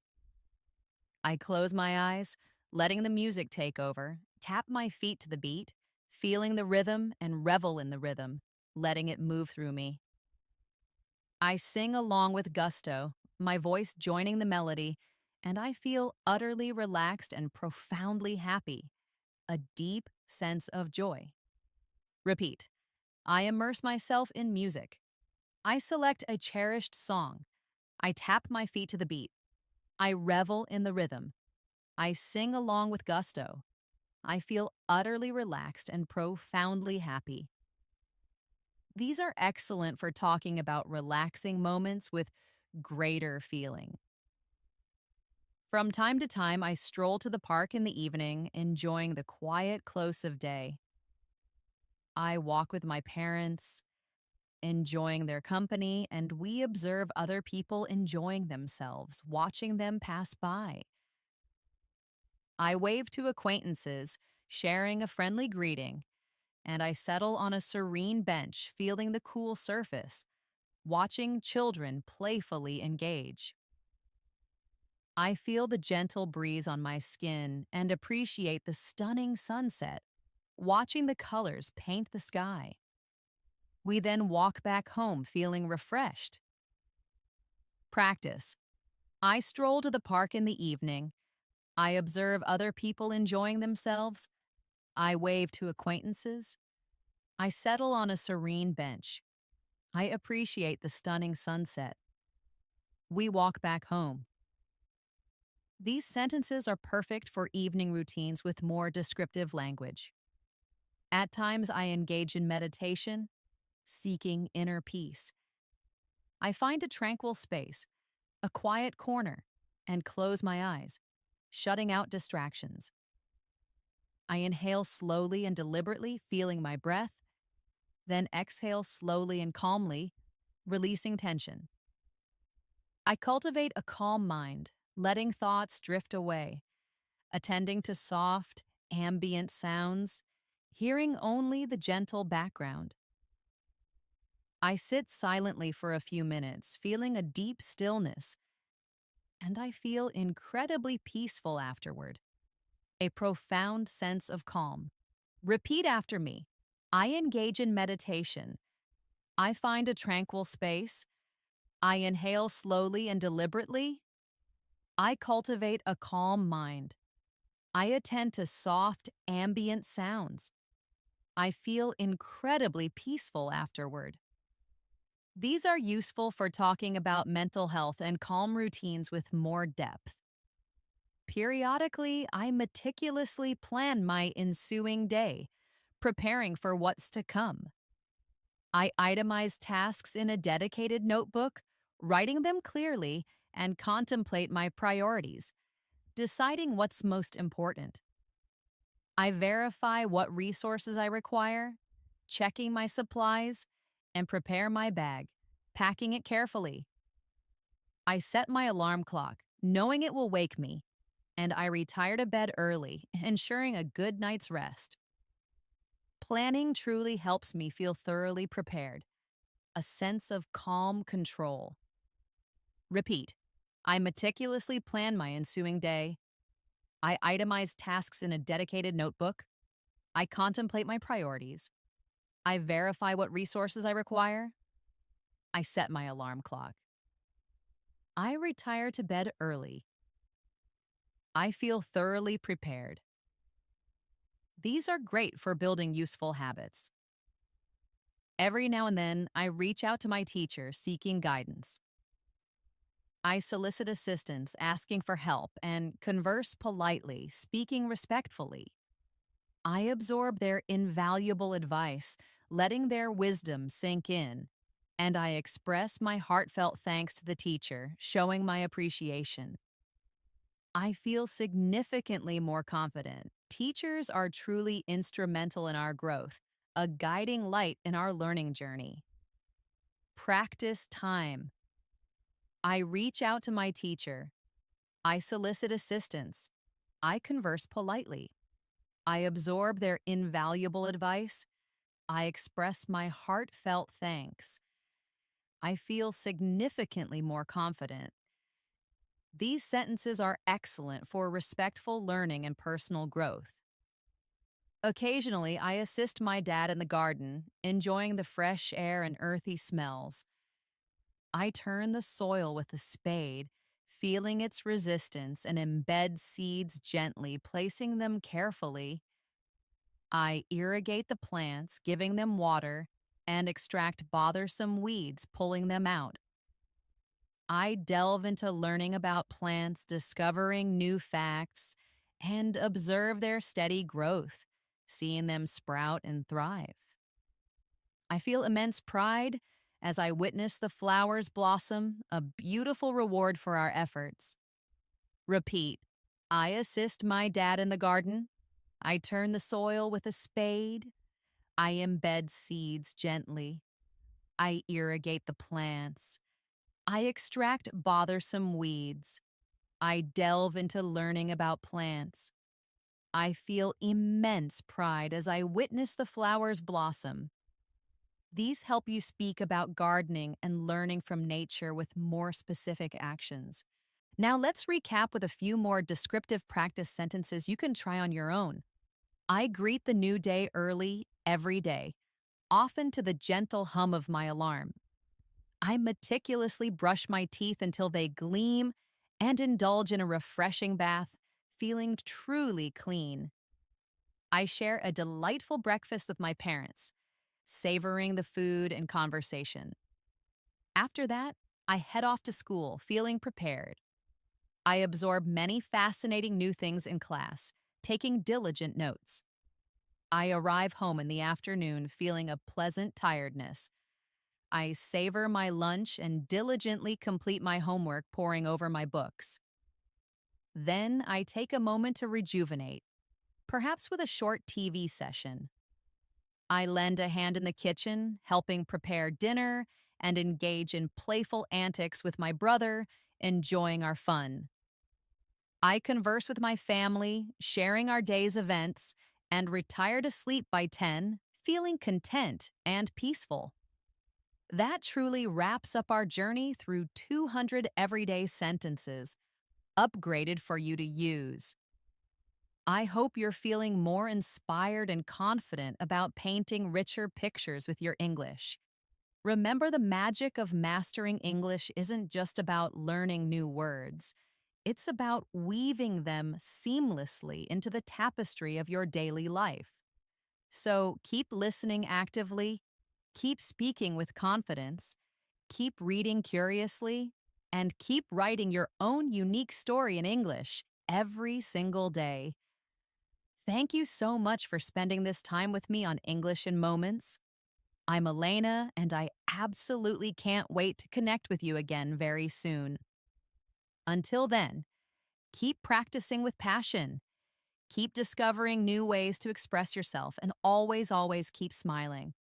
I close my eyes, letting the music take over, tap my feet to the beat, feeling the rhythm and revel in the rhythm, letting it move through me. I sing along with gusto, my voice joining the melody, and I feel utterly relaxed and profoundly happy, a deep sense of joy. Repeat. I immerse myself in music. I select a cherished song. I tap my feet to the beat. I revel in the rhythm. I sing along with gusto. I feel utterly relaxed and profoundly happy. These are excellent for talking about relaxing moments with greater feeling. From time to time, I stroll to the park in the evening, enjoying the quiet close of day. I walk with my parents, enjoying their company, and we observe other people enjoying themselves, watching them pass by. I wave to acquaintances, sharing a friendly greeting, and I settle on a serene bench, feeling the cool surface, watching children playfully engage. I feel the gentle breeze on my skin and appreciate the stunning sunset, watching the colors paint the sky. We then walk back home feeling refreshed. Practice. I stroll to the park in the evening. I observe other people enjoying themselves. I wave to acquaintances. I settle on a serene bench. I appreciate the stunning sunset. We walk back home. These sentences are perfect for evening routines with more descriptive language. At times, I engage in meditation, seeking inner peace. I find a tranquil space, a quiet corner, and close my eyes, shutting out distractions. I inhale slowly and deliberately, feeling my breath, then exhale slowly and calmly, releasing tension. I cultivate a calm mind, letting thoughts drift away, attending to soft, ambient sounds, hearing only the gentle background. I sit silently for a few minutes, feeling a deep stillness, and I feel incredibly peaceful afterward. A profound sense of calm. Repeat after me. I engage in meditation. I find a tranquil space. I inhale slowly and deliberately. I cultivate a calm mind. I attend to soft, ambient sounds. I feel incredibly peaceful afterward. These are useful for talking about mental health and calm routines with more depth. Periodically, I meticulously plan my ensuing day, preparing for what's to come. I itemize tasks in a dedicated notebook, writing them clearly, and contemplate my priorities, deciding what's most important. I verify what resources I require, checking my supplies, and prepare my bag, packing it carefully. I set my alarm clock, knowing it will wake me, and I retire to bed early, ensuring a good night's rest. Planning truly helps me feel thoroughly prepared, a sense of calm control. Repeat. I meticulously plan my ensuing day. I itemize tasks in a dedicated notebook. I contemplate my priorities. I verify what resources I require. I set my alarm clock. I retire to bed early. I feel thoroughly prepared. These are great for building useful habits. Every now and then, I reach out to my teacher seeking guidance. I solicit assistance, asking for help, and converse politely, speaking respectfully. I absorb their invaluable advice, letting their wisdom sink in, and I express my heartfelt thanks to the teacher, showing my appreciation. I feel significantly more confident. Teachers are truly instrumental in our growth, a guiding light in our learning journey. Practice time. I reach out to my teacher. I solicit assistance. I converse politely. I absorb their invaluable advice. I express my heartfelt thanks. I feel significantly more confident. These sentences are excellent for respectful learning and personal growth. Occasionally, I assist my dad in the garden, enjoying the fresh air and earthy smells. I turn the soil with a spade, feeling its resistance, and embed seeds gently, placing them carefully. I irrigate the plants, giving them water, and extract bothersome weeds, pulling them out. I delve into learning about plants, discovering new facts, and observe their steady growth, seeing them sprout and thrive. I feel immense pride as I witness the flowers blossom, a beautiful reward for our efforts. Repeat. I assist my dad in the garden. I turn the soil with a spade. I embed seeds gently. I irrigate the plants. I extract bothersome weeds. I delve into learning about plants. I feel immense pride as I witness the flowers blossom. These help you speak about gardening and learning from nature with more specific actions. Now let's recap with a few more descriptive practice sentences you can try on your own. I greet the new day early every day, often to the gentle hum of my alarm. I meticulously brush my teeth until they gleam and indulge in a refreshing bath, feeling truly clean. I share a delightful breakfast with my parents, savoring the food and conversation. After that, I head off to school, feeling prepared. I absorb many fascinating new things in class, taking diligent notes. I arrive home in the afternoon feeling a pleasant tiredness. I savor my lunch and diligently complete my homework poring over my books. Then I take a moment to rejuvenate, perhaps with a short TV session. I lend a hand in the kitchen, helping prepare dinner and engage in playful antics with my brother, enjoying our fun. I converse with my family, sharing our day's events, and retire to sleep by 10, feeling content and peaceful. That truly wraps up our journey through 200 everyday sentences, upgraded for you to use. I hope you're feeling more inspired and confident about painting richer pictures with your English. Remember, the magic of mastering English isn't just about learning new words. It's about weaving them seamlessly into the tapestry of your daily life. So keep listening actively, keep speaking with confidence, keep reading curiously, and keep writing your own unique story in English every single day. Thank you so much for spending this time with me on English in Moments. I'm Elena, and I absolutely can't wait to connect with you again very soon. Until then, keep practicing with passion, keep discovering new ways to express yourself, and always, always keep smiling.